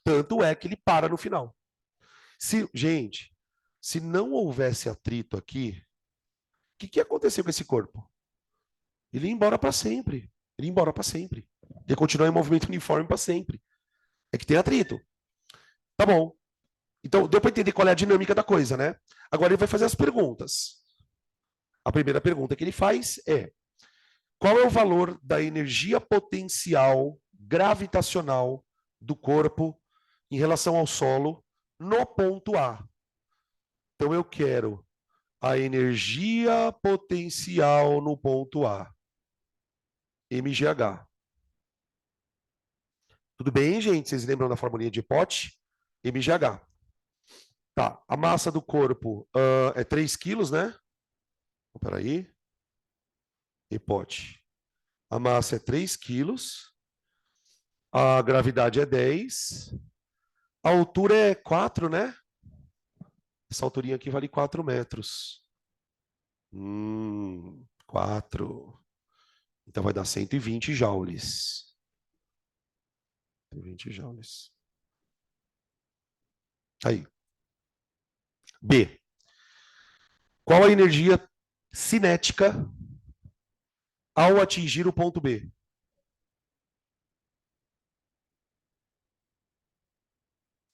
Tanto é que ele para no final. Gente, se não houvesse atrito aqui, o que ia acontecer com esse corpo? Ele ia embora para sempre. Ele ia embora para sempre. Ele ia continuar em movimento uniforme para sempre. É que tem atrito. Tá bom. Então, deu para entender qual é a dinâmica da coisa, né? Agora ele vai fazer as perguntas. A primeira pergunta que ele faz é: qual é o valor da energia potencial gravitacional do corpo em relação ao solo no ponto A? Então eu quero a energia potencial no ponto A, mgh. Tudo bem, gente? Vocês lembram da formulinha de Potts? mgh. Tá, a massa do corpo é 3 quilos, né? Espera aí. Potts. A massa é 3 quilos. A gravidade é 10. A altura é 4, né? Essa alturinha aqui vale 4 metros. 4. Então vai dar 120 joules. 120 joules. Aí. B. Qual a energia cinética ao atingir o ponto B?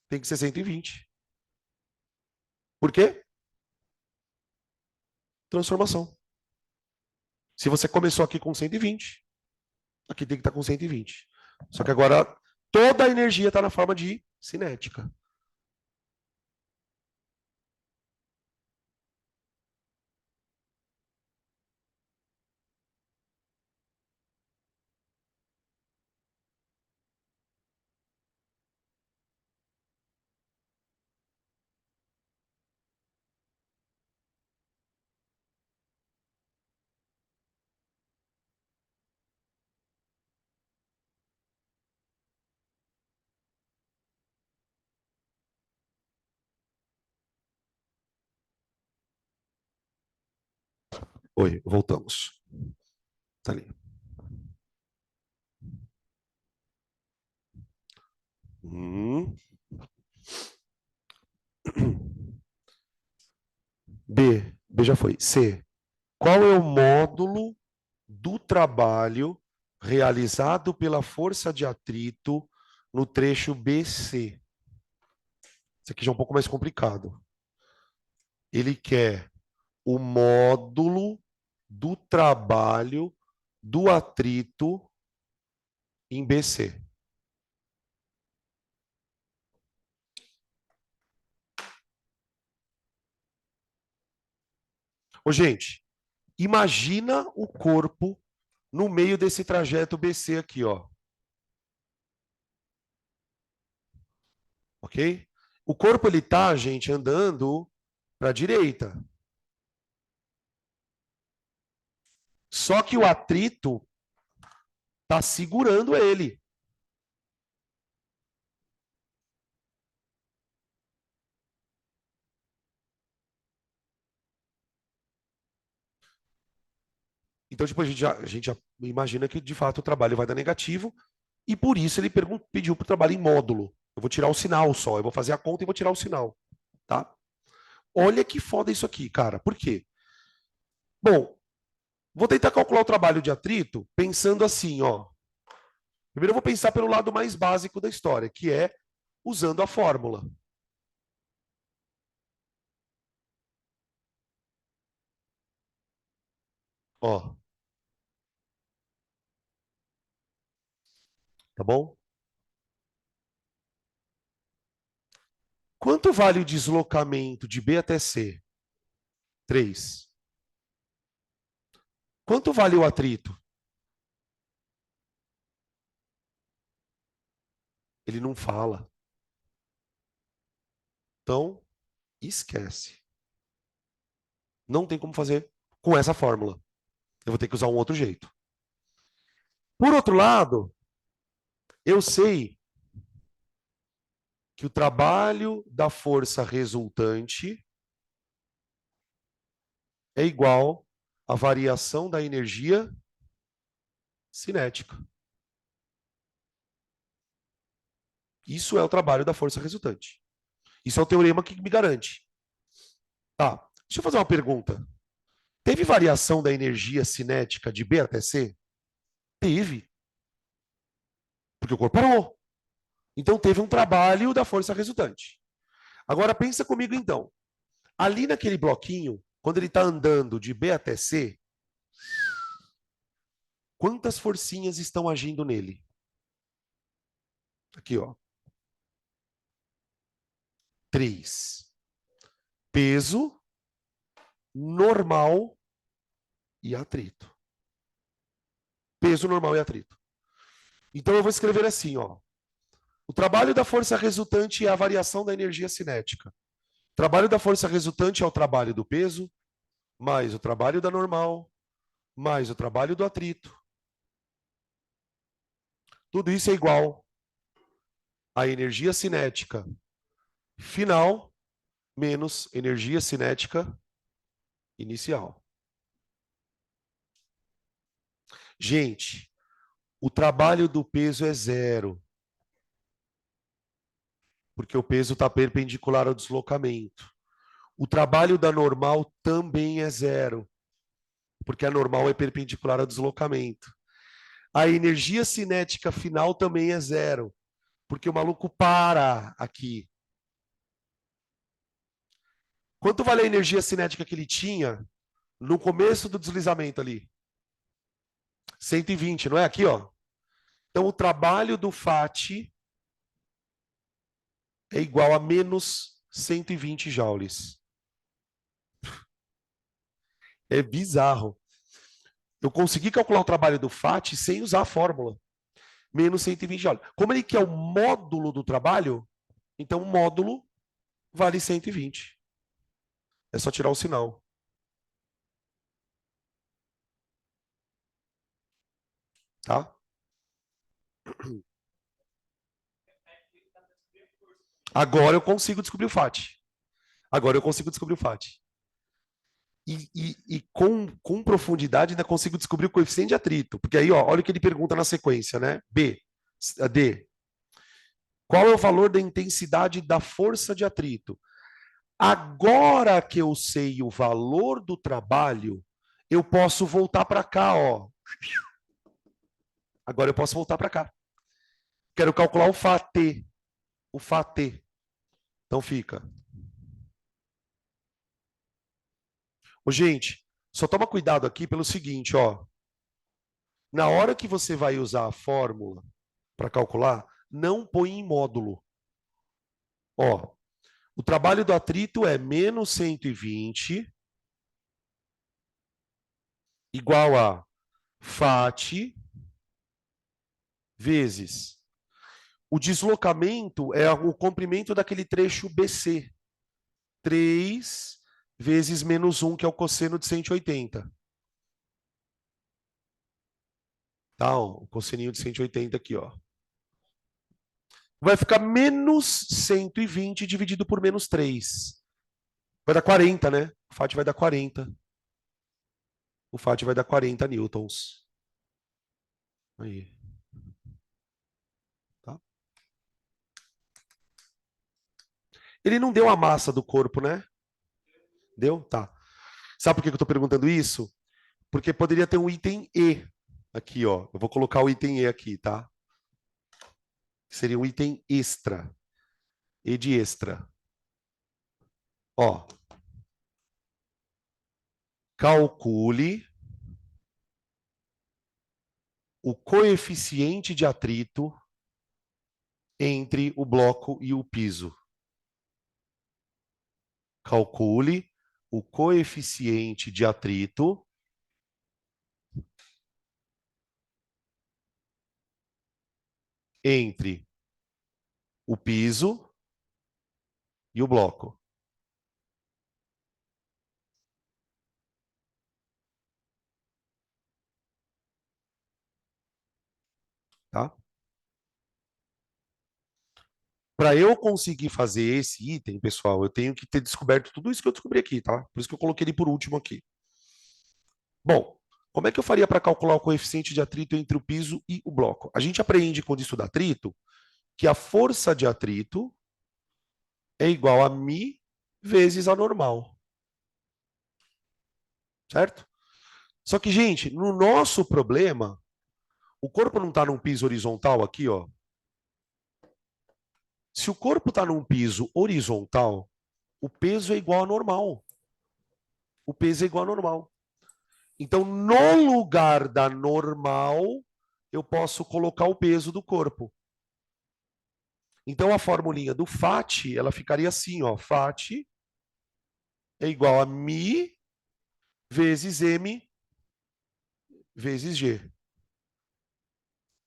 Tem que ser 120. Por quê? Transformação. Se você começou aqui com 120, aqui tem que estar com 120. Só que agora toda a energia está na forma de cinética. Oi, voltamos. Tá ali. B já foi. C. Qual é o módulo do trabalho realizado pela força de atrito no trecho BC? Isso aqui já é um pouco mais complicado. Ele quer o módulo do trabalho do atrito em BC. Ô, gente, imagina o corpo no meio desse trajeto BC aqui, ó. Ok? O corpo, ele tá, gente, andando para a direita. Só que o atrito tá segurando ele. Então, tipo, a gente já imagina que, de fato, o trabalho vai dar negativo, e por isso ele pediu para o trabalho em módulo. Eu vou tirar o sinal só, eu vou fazer a conta e vou tirar o sinal, tá? Olha que foda isso aqui, cara. Por quê? Bom, vou tentar calcular o trabalho de atrito pensando assim, ó. Primeiro eu vou pensar pelo lado mais básico da história, que é usando a fórmula. Ó, tá bom? Quanto vale o deslocamento de B até C? 3. Quanto vale o atrito? Ele não fala. Então, esquece. Não tem como fazer com essa fórmula. Eu vou ter que usar um outro jeito. Por outro lado, eu sei que o trabalho da força resultante é igual à variação da energia cinética. Isso é o trabalho da força resultante. Isso é o teorema que me garante. Tá, deixa eu fazer uma pergunta. Teve variação da energia cinética de B até C? Teve, porque o corpo parou. Então teve um trabalho da força resultante. Agora pensa comigo então. Ali naquele bloquinho, quando ele está andando de B até C, quantas forcinhas estão agindo nele? Aqui, ó. 3. Peso, normal e atrito. Peso, normal e atrito. Então eu vou escrever assim, ó. O trabalho da força resultante é a variação da energia cinética. O trabalho da força resultante é o trabalho do peso, mais o trabalho da normal, mais o trabalho do atrito. Tudo isso é igual à energia cinética final menos energia cinética inicial. Gente, o trabalho do peso é zero, porque o peso está perpendicular ao deslocamento. O trabalho da normal também é zero, porque a normal é perpendicular ao deslocamento. A energia cinética final também é zero, porque o maluco para aqui. Quanto vale a energia cinética que ele tinha no começo do deslizamento ali? 120, não é? Aqui, ó. Então, o trabalho do FAT é igual a menos 120 joules. É bizarro. Eu consegui calcular o trabalho do FAT sem usar a fórmula. Menos 120 joules. Como ele quer o módulo do trabalho, então o módulo vale 120. É só tirar o sinal. Tá? Agora eu consigo descobrir o FAT. Agora eu consigo descobrir o FAT. E com profundidade ainda consigo descobrir o coeficiente de atrito. Porque aí, ó, olha o que ele pergunta na sequência, né? D. Qual é o valor da intensidade da força de atrito? Agora que eu sei o valor do trabalho, eu posso voltar para cá, ó. Agora eu posso voltar para cá. Quero calcular o FAT. O FAT. Então fica. Ô, gente, só toma cuidado aqui pelo seguinte, ó. Na hora que você vai usar a fórmula para calcular, não põe em módulo. Ó, o trabalho do atrito é menos 120 igual a FAT vezes. O deslocamento é o comprimento daquele trecho BC. 3 vezes menos 1, que é o cosseno de 180. Tá, ó, o cosseninho de 180 aqui, ó. Vai ficar menos 120 dividido por menos 3. Vai dar 40, né? O FAT vai dar 40. O FAT vai dar 40 newtons. Aí. Tá? Ele não deu a massa do corpo, né? Deu? Tá. Sabe por que eu estou perguntando isso? Porque poderia ter um item E aqui, ó. Eu vou colocar o item E aqui, tá? Seria um item extra. E de extra. Ó. Calcule o coeficiente de atrito entre o bloco e o piso. Calcule o coeficiente de atrito entre o piso e o bloco. Tá? Para eu conseguir fazer esse item, pessoal, eu tenho que ter descoberto tudo isso que eu descobri aqui, tá? Por isso que eu coloquei ele por último aqui. Bom, como é que eu faria para calcular o coeficiente de atrito entre o piso e o bloco? A gente aprende quando estuda atrito que a força de atrito é igual a μ vezes a normal. Certo? Só que, gente, no nosso problema, o corpo não está num piso horizontal aqui, ó. Se o corpo está num piso horizontal, o peso é igual a normal. O peso é igual a normal. Então, no lugar da normal, eu posso colocar o peso do corpo. Então, a formulinha do FAT, ela ficaria assim, ó. FAT é igual a μ vezes M vezes G.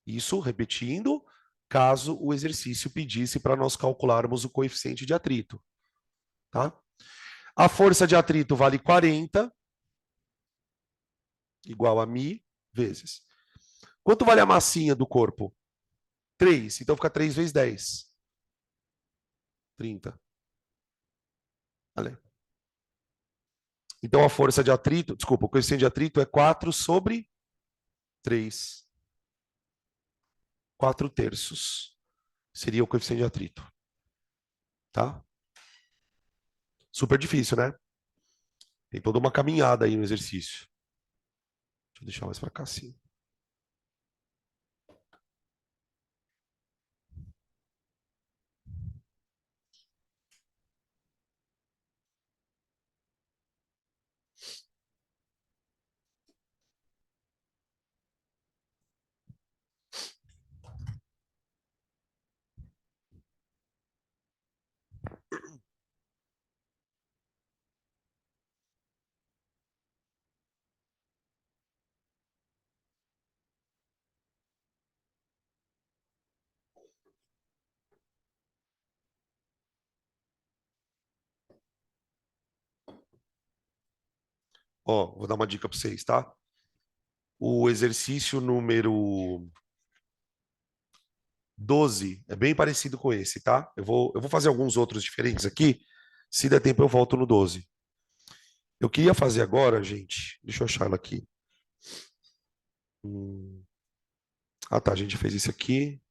Isso, repetindo, caso o exercício pedisse para nós calcularmos o coeficiente de atrito. Tá? A força de atrito vale 40, igual a μ vezes. Quanto vale a massinha do corpo? 3. Então fica 3 vezes 10. 30. Vale. Então a força de atrito, desculpa, o coeficiente de atrito é 4 sobre 3. 4 terços seria o coeficiente de atrito. Tá? Super difícil, né? Tem toda uma caminhada aí no exercício. Deixa eu deixar mais para cá, sim. Ó, vou dar uma dica para vocês, tá? O exercício número 12 é bem parecido com esse, tá? Eu vou fazer alguns outros diferentes aqui. Se der tempo, eu volto no 12. Eu queria fazer agora, gente. Deixa eu achar ela aqui. Ah, tá. A gente fez isso aqui.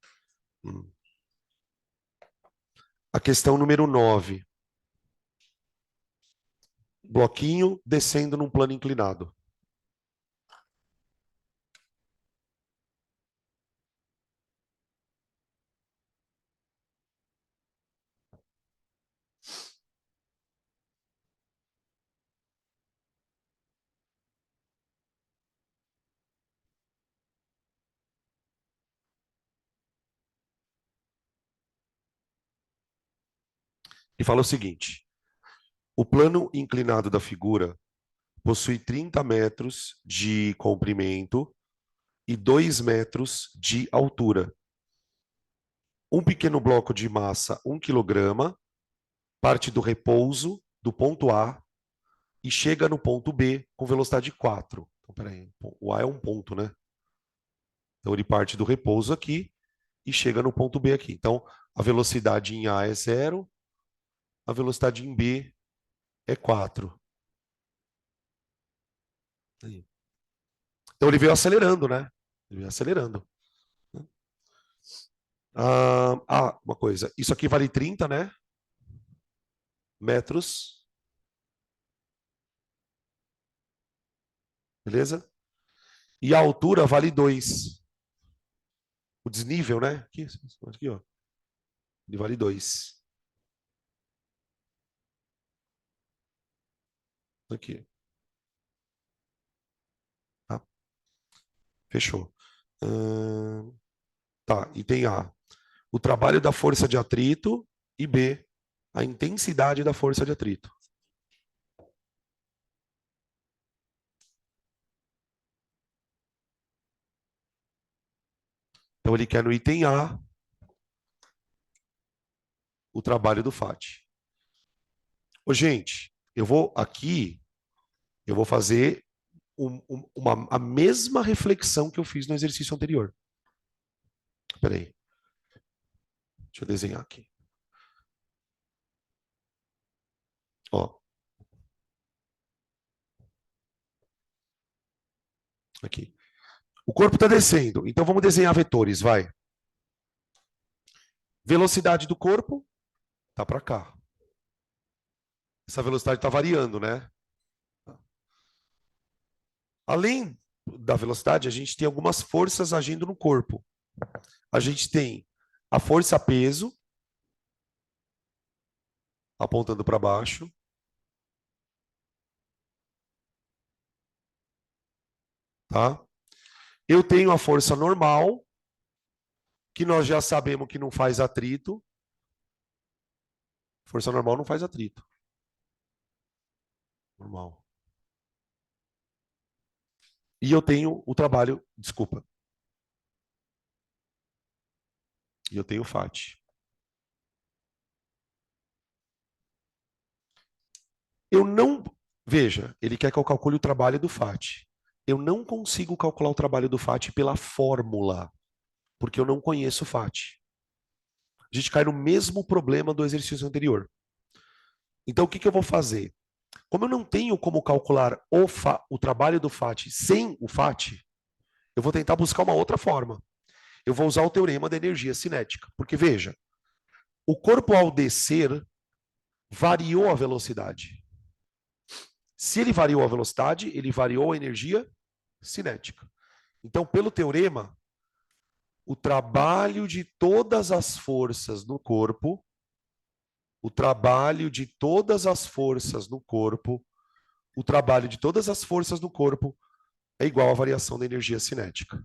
A questão número 9. bloquinho descendo num plano inclinado. E fala o seguinte: o plano inclinado da figura possui 30 metros de comprimento e 2 metros de altura. Um pequeno bloco de massa, 1 quilograma, parte do repouso do ponto A e chega no ponto B com velocidade 4. Então, peraí, o A é um ponto, né? Então, ele parte do repouso aqui e chega no ponto B aqui. Então, a velocidade em A é 0, a velocidade em B é 4. Então, ele veio acelerando, né? Ele veio acelerando. Uma coisa. Isso aqui vale 30, né? Metros. Beleza? E a altura vale 2. O desnível, né? Aqui, ó. Ele vale 2. Aqui. Tá? Fechou. Tá, e tem A, o trabalho da força de atrito, e B, a intensidade da força de atrito. Então ele quer no item A o trabalho do FAT. Ô, gente, eu vou fazer a mesma reflexão que eu fiz no exercício anterior. Espera aí. Deixa eu desenhar aqui. Ó. Aqui. O corpo está descendo, então vamos desenhar vetores, vai. Velocidade do corpo tá para cá. Essa velocidade está variando, né? Além da velocidade, a gente tem algumas forças agindo no corpo. A gente tem a força peso, apontando para baixo. Tá? Eu tenho a força normal, que nós já sabemos que não faz atrito. Força normal não faz atrito. Normal. E eu tenho o trabalho, desculpa. E eu tenho o FAT. Eu não. Veja, ele quer que eu calcule o trabalho do FAT. Eu não consigo calcular o trabalho do FAT pela fórmula, porque eu não conheço o FAT. A gente cai no mesmo problema do exercício anterior. Então, o que eu vou fazer? Como eu não tenho como calcular o trabalho do FAT sem o FAT, eu vou tentar buscar uma outra forma. Eu vou usar o teorema da energia cinética. Porque, veja, o corpo ao descer variou a velocidade. Se ele variou a velocidade, ele variou a energia cinética. Então, pelo teorema, o trabalho de todas as forças no corpo, o trabalho de todas as forças no corpo, o trabalho de todas as forças no corpo é igual à variação da energia cinética.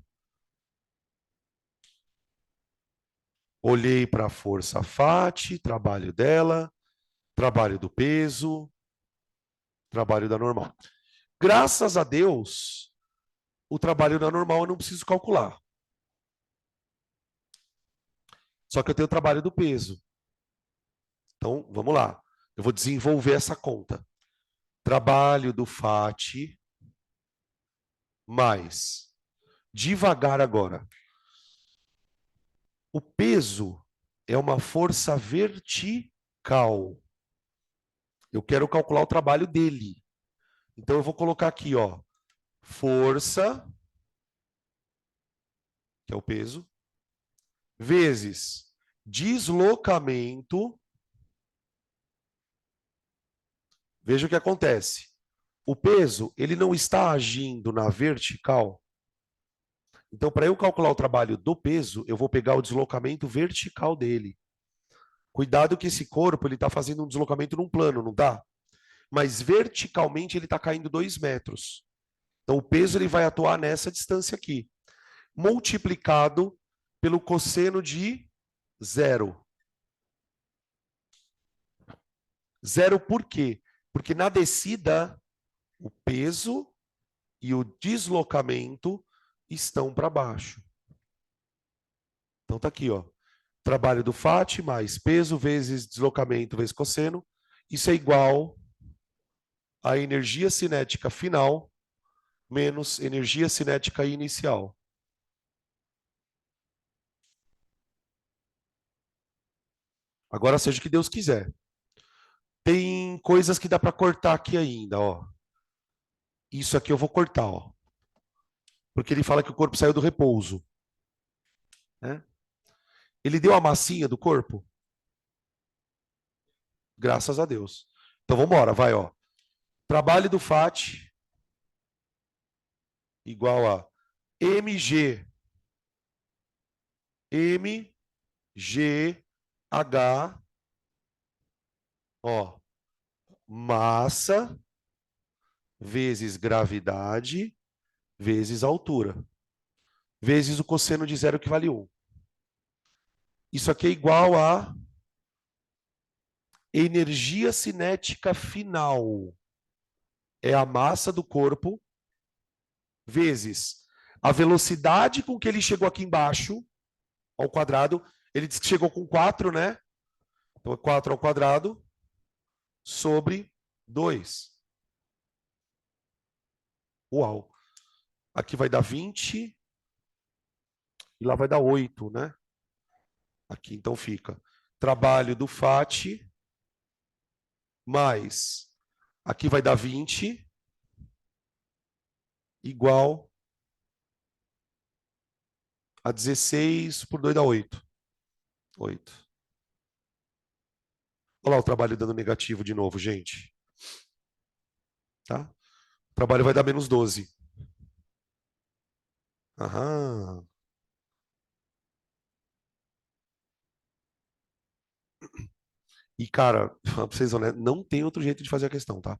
Olhei para a força FAT, trabalho dela, trabalho do peso, trabalho da normal. Graças a Deus, o trabalho da normal eu não preciso calcular. Só que eu tenho o trabalho do peso. Então, vamos lá. Eu vou desenvolver essa conta. Trabalho do FAT mais. Devagar agora. O peso é uma força vertical. Eu quero calcular o trabalho dele. Então eu vou colocar aqui, ó, força, que é o peso, vezes deslocamento, Veja o que acontece. O peso, ele não está agindo na vertical. Então, para eu calcular o trabalho do peso, eu vou pegar o deslocamento vertical dele. Cuidado que esse corpo, ele está fazendo um deslocamento num plano, não está? Mas verticalmente ele está caindo 2 metros. Então, o peso ele vai atuar nessa distância aqui, multiplicado pelo cosseno de 0. 0 por quê? Porque na descida, o peso e o deslocamento estão para baixo. Então tá aqui, ó. Trabalho do FAT mais peso vezes deslocamento vezes cosseno. Isso é igual a energia cinética final menos energia cinética inicial. Agora seja o que Deus quiser. Tem coisas que dá para cortar aqui ainda, ó. Isso aqui eu vou cortar, ó. Porque ele fala que o corpo saiu do repouso. Né? Ele deu a massinha do corpo? Graças a Deus. Então vamos embora, vai, ó. Trabalho do FAT igual a mg mgh, ó, massa vezes gravidade vezes altura, vezes o cosseno de 0 que vale 1. Isso aqui é igual a energia cinética final. É a massa do corpo vezes a velocidade com que ele chegou aqui embaixo, ao quadrado. Ele disse que chegou com 4, né? Então é 4 ao quadrado sobre 2. Uau. Aqui vai dar 20 e lá vai dar 8, né? Aqui então fica trabalho do FAT mais, aqui vai dar 20 igual a 16 por 2 dá 8. 8. Olha lá o trabalho dando negativo de novo, gente. Tá? O trabalho vai dar menos 12. Aham. E, cara, pra vocês honestos, não tem outro jeito de fazer a questão, tá?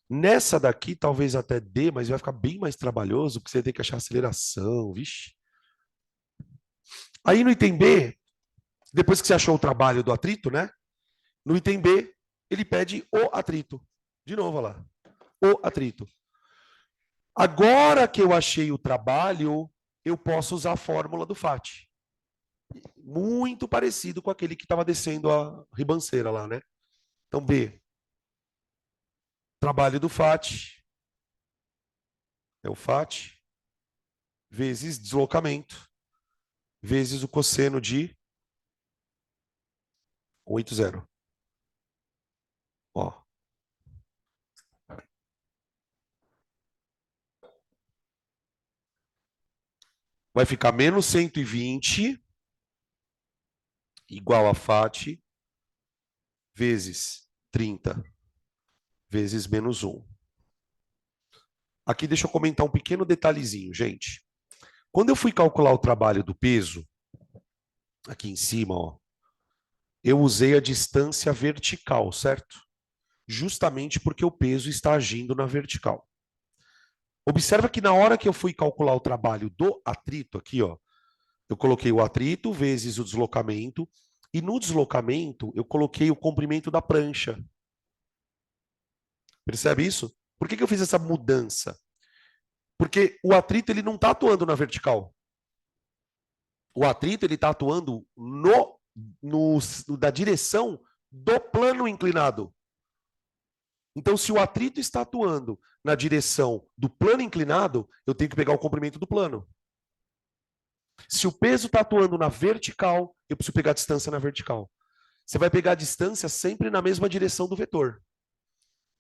Nessa daqui, talvez até dê, mas vai ficar bem mais trabalhoso, porque você tem que achar aceleração, vixe. Aí no item B, depois que você achou o trabalho do atrito, né? No item B, ele pede o atrito. De novo, olha lá. O atrito. Agora que eu achei o trabalho, eu posso usar a fórmula do FAT. Muito parecido com aquele que estava descendo a ribanceira lá, né? Então, B. Trabalho do FAT. É o FAT. Vezes deslocamento. Vezes o cosseno de 180. Ó. Vai ficar menos 120 igual a FAT vezes 30 vezes menos 1. Aqui deixa eu comentar um pequeno detalhezinho, gente. Quando eu fui calcular o trabalho do peso, aqui em cima, ó, eu usei a distância vertical, certo? Justamente porque o peso está agindo na vertical. Observa que na hora que eu fui calcular o trabalho do atrito, aqui, ó, eu coloquei o atrito vezes o deslocamento, e no deslocamento eu coloquei o comprimento da prancha. Percebe isso? Por que eu fiz essa mudança? Porque o atrito ele não está atuando na vertical. O atrito ele está atuando da direção do plano inclinado. Então, se o atrito está atuando na direção do plano inclinado, eu tenho que pegar o comprimento do plano. Se o peso está atuando na vertical, eu preciso pegar a distância na vertical. Você vai pegar a distância sempre na mesma direção do vetor.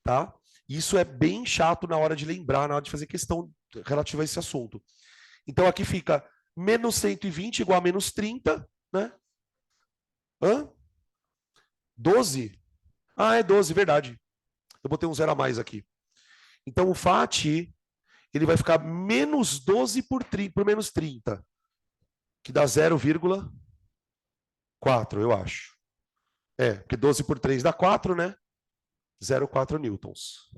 Tá? Isso é bem chato na hora de lembrar, na hora de fazer questão relativa a esse assunto. Então, aqui fica menos 120 igual a menos 30, né? Hã? 12? Ah, é 12, verdade. Eu botei um zero a mais aqui. Então, o FAT, ele vai ficar menos 12 por menos 30, que dá 0,4, eu acho. É, porque 12 por 3 dá 4, né? 0,4 newtons.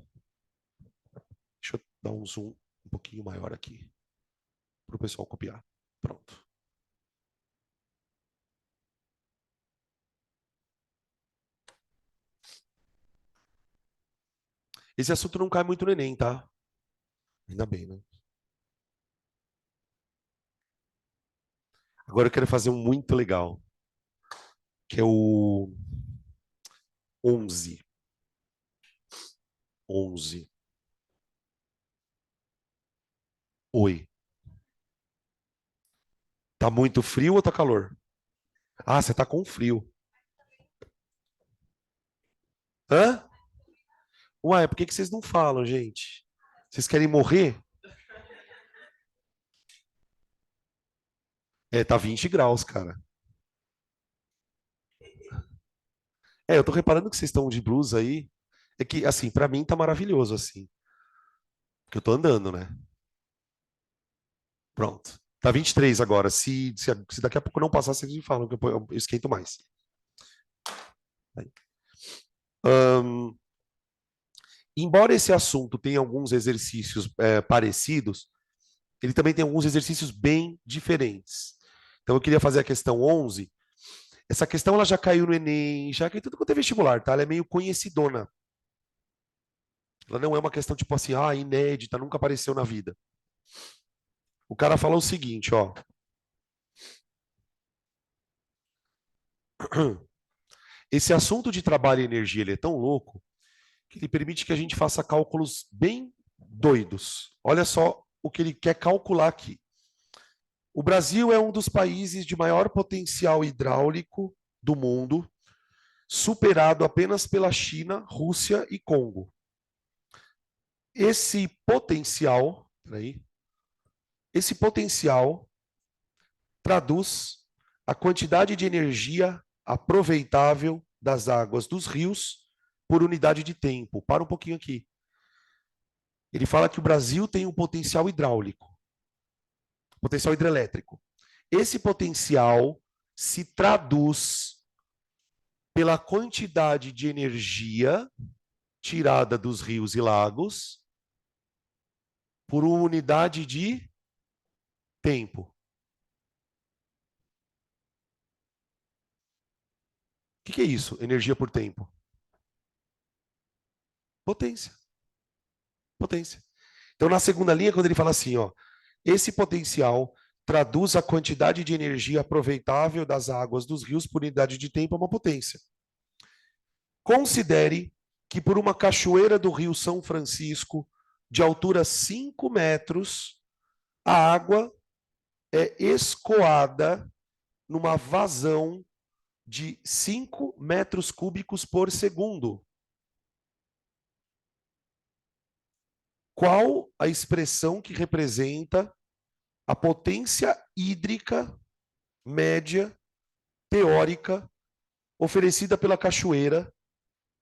Deixa eu dar um zoom um pouquinho maior aqui, para o pessoal copiar. Pronto. Esse assunto não cai muito no Enem, tá? Ainda bem, né? Agora eu quero fazer um muito legal, que é o 11. 11. Oi. Tá muito frio ou tá calor? Ah, você tá com frio. Hã? Ué, por que que vocês não falam, gente? Vocês querem morrer? É, tá 20 graus, cara. É, eu tô reparando que vocês estão de blusa aí. É que, assim, pra mim tá maravilhoso, assim. Porque eu tô andando, né? Pronto. Tá 23 agora. Se daqui a pouco não passar, vocês me falam que eu esquento mais. Ahn, embora esse assunto tenha alguns exercícios parecidos, ele também tem alguns exercícios bem diferentes. Então eu queria fazer a questão 11. Essa questão ela já caiu no Enem, já caiu tudo quanto é vestibular, tá? Ela é meio conhecidona. Ela não é uma questão tipo assim, ah, inédita, nunca apareceu na vida. O cara fala o seguinte, ó. Esse assunto de trabalho e energia ele é tão louco que ele permite que a gente faça cálculos bem doidos. Olha só o que ele quer calcular aqui. O Brasil é um dos países de maior potencial hidráulico do mundo, superado apenas pela China, Rússia e Congo. Esse potencial, peraí, esse potencial traduz a quantidade de energia aproveitável das águas dos rios por unidade de tempo. Para um pouquinho aqui. Ele fala que o Brasil tem um potencial hidráulico, potencial hidrelétrico. Esse potencial se traduz pela quantidade de energia tirada dos rios e lagos por uma unidade de tempo. O que é isso? Energia por tempo. Potência. Potência. Então, na segunda linha, quando ele fala assim, ó, esse potencial traduz a quantidade de energia aproveitável das águas dos rios por unidade de tempo a uma potência. Considere que por uma cachoeira do rio São Francisco, de altura 5 metros, a água é escoada numa vazão de 5 metros cúbicos por segundo. Qual a expressão que representa a potência hídrica média teórica oferecida pela cachoeira,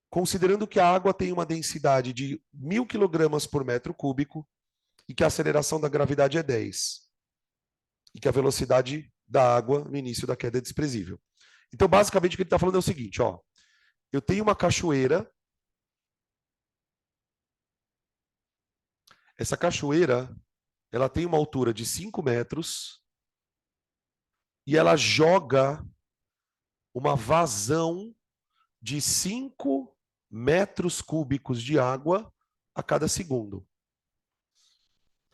considerando que a água tem uma densidade de 1.000 kg por metro cúbico e que a aceleração da gravidade é 10 e que a velocidade da água no início da queda é desprezível. Então, basicamente, o que ele está falando é o seguinte, ó, eu tenho uma cachoeira, essa cachoeira ela tem uma altura de 5 metros e ela joga uma vazão de 5 metros cúbicos de água a cada segundo.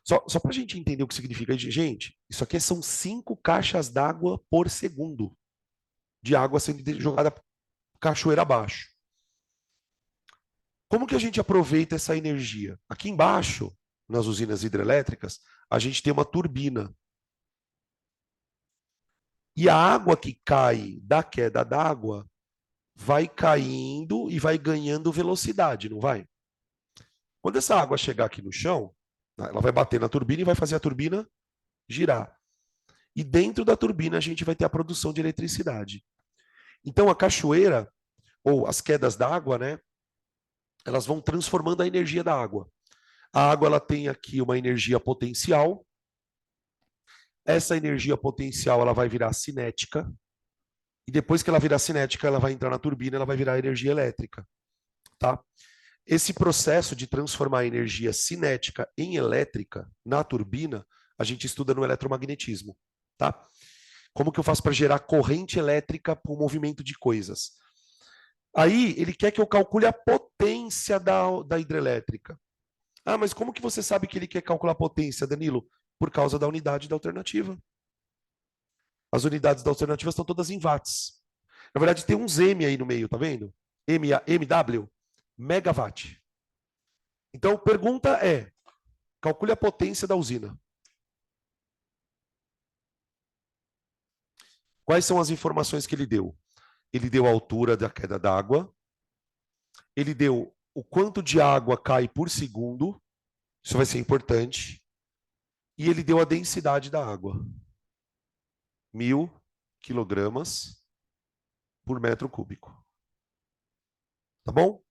Só para a gente entender o que significa, gente, isso aqui são 5 caixas d'água por segundo de água sendo jogada cachoeira abaixo. Como que a gente aproveita essa energia? Aqui embaixo, nas usinas hidrelétricas, a gente tem uma turbina. E a água que cai da queda d'água vai caindo e vai ganhando velocidade, não vai? Quando essa água chegar aqui no chão, ela vai bater na turbina e vai fazer a turbina girar. E dentro da turbina a gente vai ter a produção de eletricidade. Então a cachoeira, ou as quedas d'água, né? Elas vão transformando a energia da água. A água ela tem aqui uma energia potencial. Essa energia potencial ela vai virar cinética. E depois que ela virar cinética, ela vai entrar na turbina, ela vai virar energia elétrica, tá? Esse processo de transformar a energia cinética em elétrica na turbina, a gente estuda no eletromagnetismo, tá? Como que eu faço para gerar corrente elétrica para o movimento de coisas? Aí ele quer que eu calcule a potência da hidrelétrica. Ah, mas como que você sabe que ele quer calcular a potência, Danilo? Por causa da unidade da alternativa. As unidades da alternativa estão todas em watts. Na verdade, tem uns M aí no meio, tá vendo? MW, megawatt. Então, pergunta é, calcule a potência da usina. Quais são as informações que ele deu? Ele deu a altura da queda d'água, ele deu o quanto de água cai por segundo, isso vai ser importante, e ele deu a densidade da água. 1.000 quilogramas por metro cúbico. Tá bom?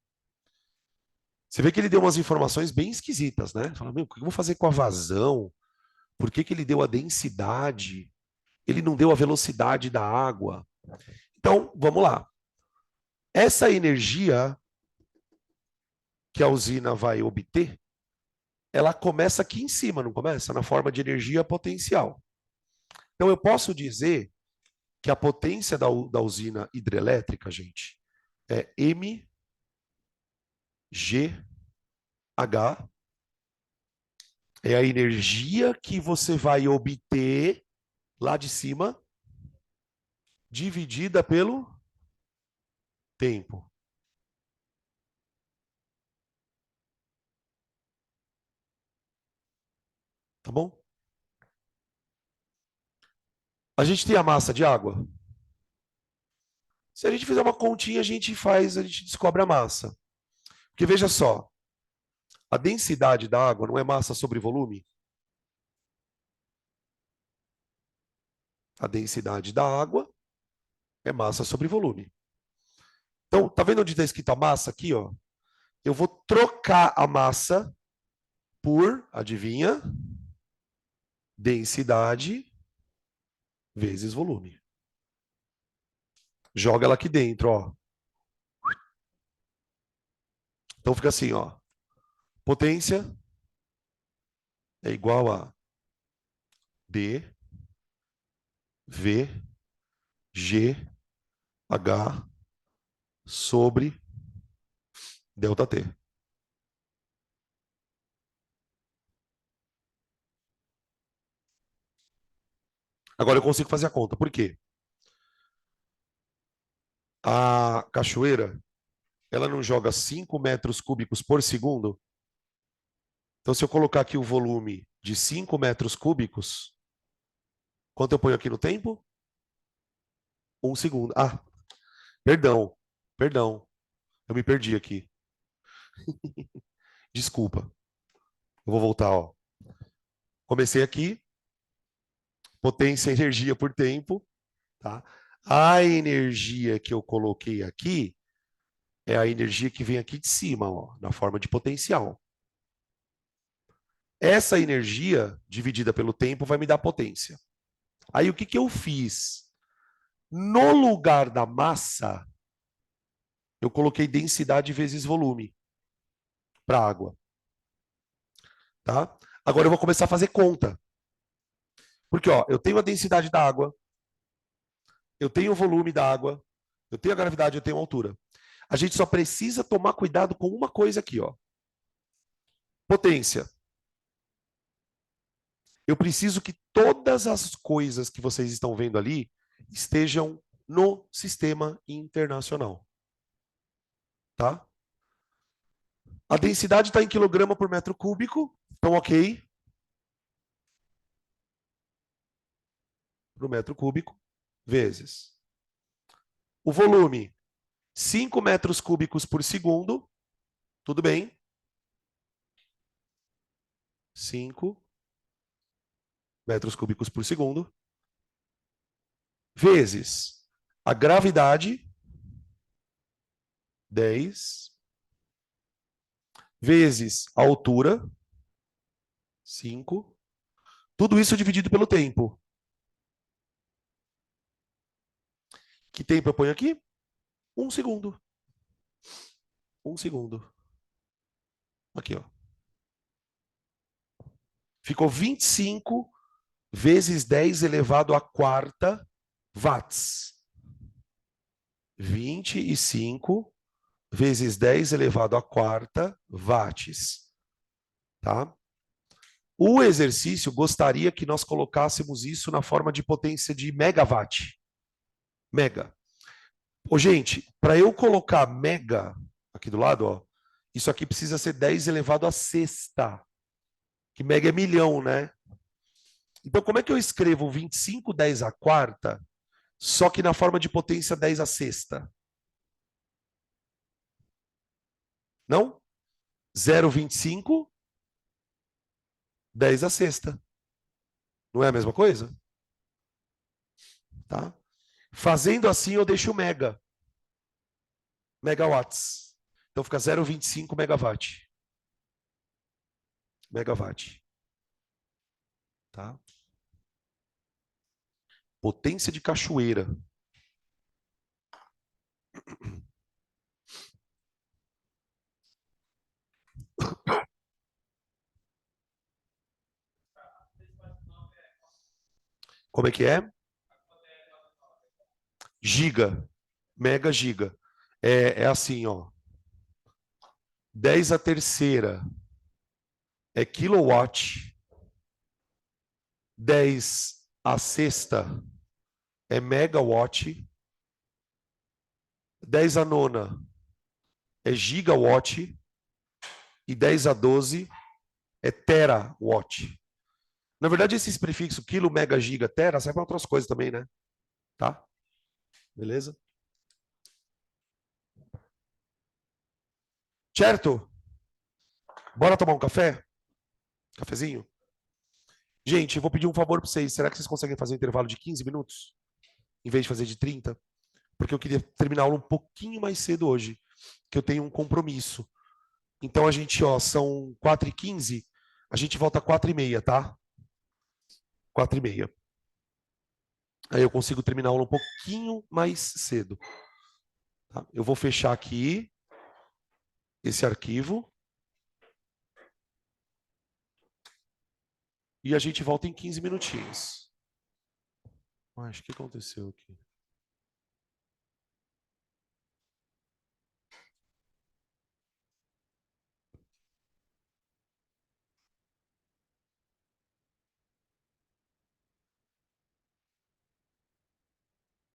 Você vê que ele deu umas informações bem esquisitas, né? Fala, meu, o que eu vou fazer com a vazão? Por que ele deu a densidade? Ele não deu a velocidade da água. Então, vamos lá. Essa energia que a usina vai obter, ela começa aqui em cima, não começa? Na forma de energia potencial. Então, eu posso dizer que a potência da usina hidrelétrica, gente, é mgh é a energia que você vai obter lá de cima, dividida pelo tempo. Tá bom? A gente tem a massa de água. Se a gente fizer uma continha, a gente descobre a massa. Porque veja só, a densidade da água não é massa sobre volume? A densidade da água é massa sobre volume. Então, tá vendo onde está escrito a massa aqui, ó? Eu vou trocar a massa por, adivinha? Densidade vezes volume. Joga ela aqui dentro, ó. Então fica assim, ó. Potência é igual a D V G H sobre delta T. Agora eu consigo fazer a conta. Por quê? A cachoeira, ela não joga 5 metros cúbicos por segundo? Então, se eu colocar aqui o volume de 5 metros cúbicos, quanto eu ponho aqui no tempo? 1 segundo. Ah, perdão, perdão. Eu me perdi aqui. Desculpa. Eu vou voltar, ó. Comecei aqui, potência, energia por tempo, tá? A energia que eu coloquei aqui é a energia que vem aqui de cima, ó, na forma de potencial. Essa energia dividida pelo tempo vai me dar potência. Aí o que que eu fiz? No lugar da massa, eu coloquei densidade vezes volume para a água. Tá? Agora eu vou começar a fazer conta. Porque ó, eu tenho a densidade da água, eu tenho o volume da água, eu tenho a gravidade, eu tenho a altura. A gente só precisa tomar cuidado com uma coisa aqui, ó. Potência. Eu preciso que todas as coisas que vocês estão vendo ali estejam no sistema internacional. Tá? A densidade está em quilograma por metro cúbico, então ok. Para o metro cúbico, vezes. O volume, 5 metros cúbicos por segundo, tudo bem. 5 metros cúbicos por segundo, vezes a gravidade, 10 vezes a altura, 5. Tudo isso dividido pelo tempo. Que tempo eu ponho aqui? 1 segundo. 1 segundo. Aqui, ó. Ficou 25 vezes 10 elevado à quarta watts. 25 vezes 10 elevado à quarta watts. Tá? O exercício gostaria que nós colocássemos isso na forma de potência de megawatt. Mega. Ô, gente, para eu colocar mega aqui do lado, ó, isso aqui precisa ser 10 elevado à sexta. Que mega é milhão, né? Então, como é que eu escrevo 25 10 à quarta, só que na forma de potência 10 à sexta? Não? 0,25, 10 à sexta. Não é a mesma coisa? Tá? Fazendo assim, eu deixo mega. Megawatts. Então fica 0,25 megawatt. Megawatt. Tá? Potência de cachoeira. Como é que é? Giga. Mega giga. É assim, ó. 10 à terceira é kilowatt. 10 à sexta é megawatt. 10 à nona é gigawatt. E 10 a 12 é terawatt. Na verdade, esses prefixos quilo, mega, giga, tera, serve para outras coisas também, né? Tá? Beleza? Certo? Bora tomar um café? Cafezinho? Gente, eu vou pedir um favor para vocês. Será que vocês conseguem fazer um intervalo de 15 minutos? Em vez de fazer de 30? Porque eu queria terminar a aula um pouquinho mais cedo hoje, que eu tenho um compromisso. Então a gente, ó, são 4h15, a gente volta 4h30, tá? 4h30. Aí eu consigo terminar a aula um pouquinho mais cedo. Tá? Eu vou fechar aqui esse arquivo. E a gente volta em 15 minutinhos. Mas o que aconteceu aqui?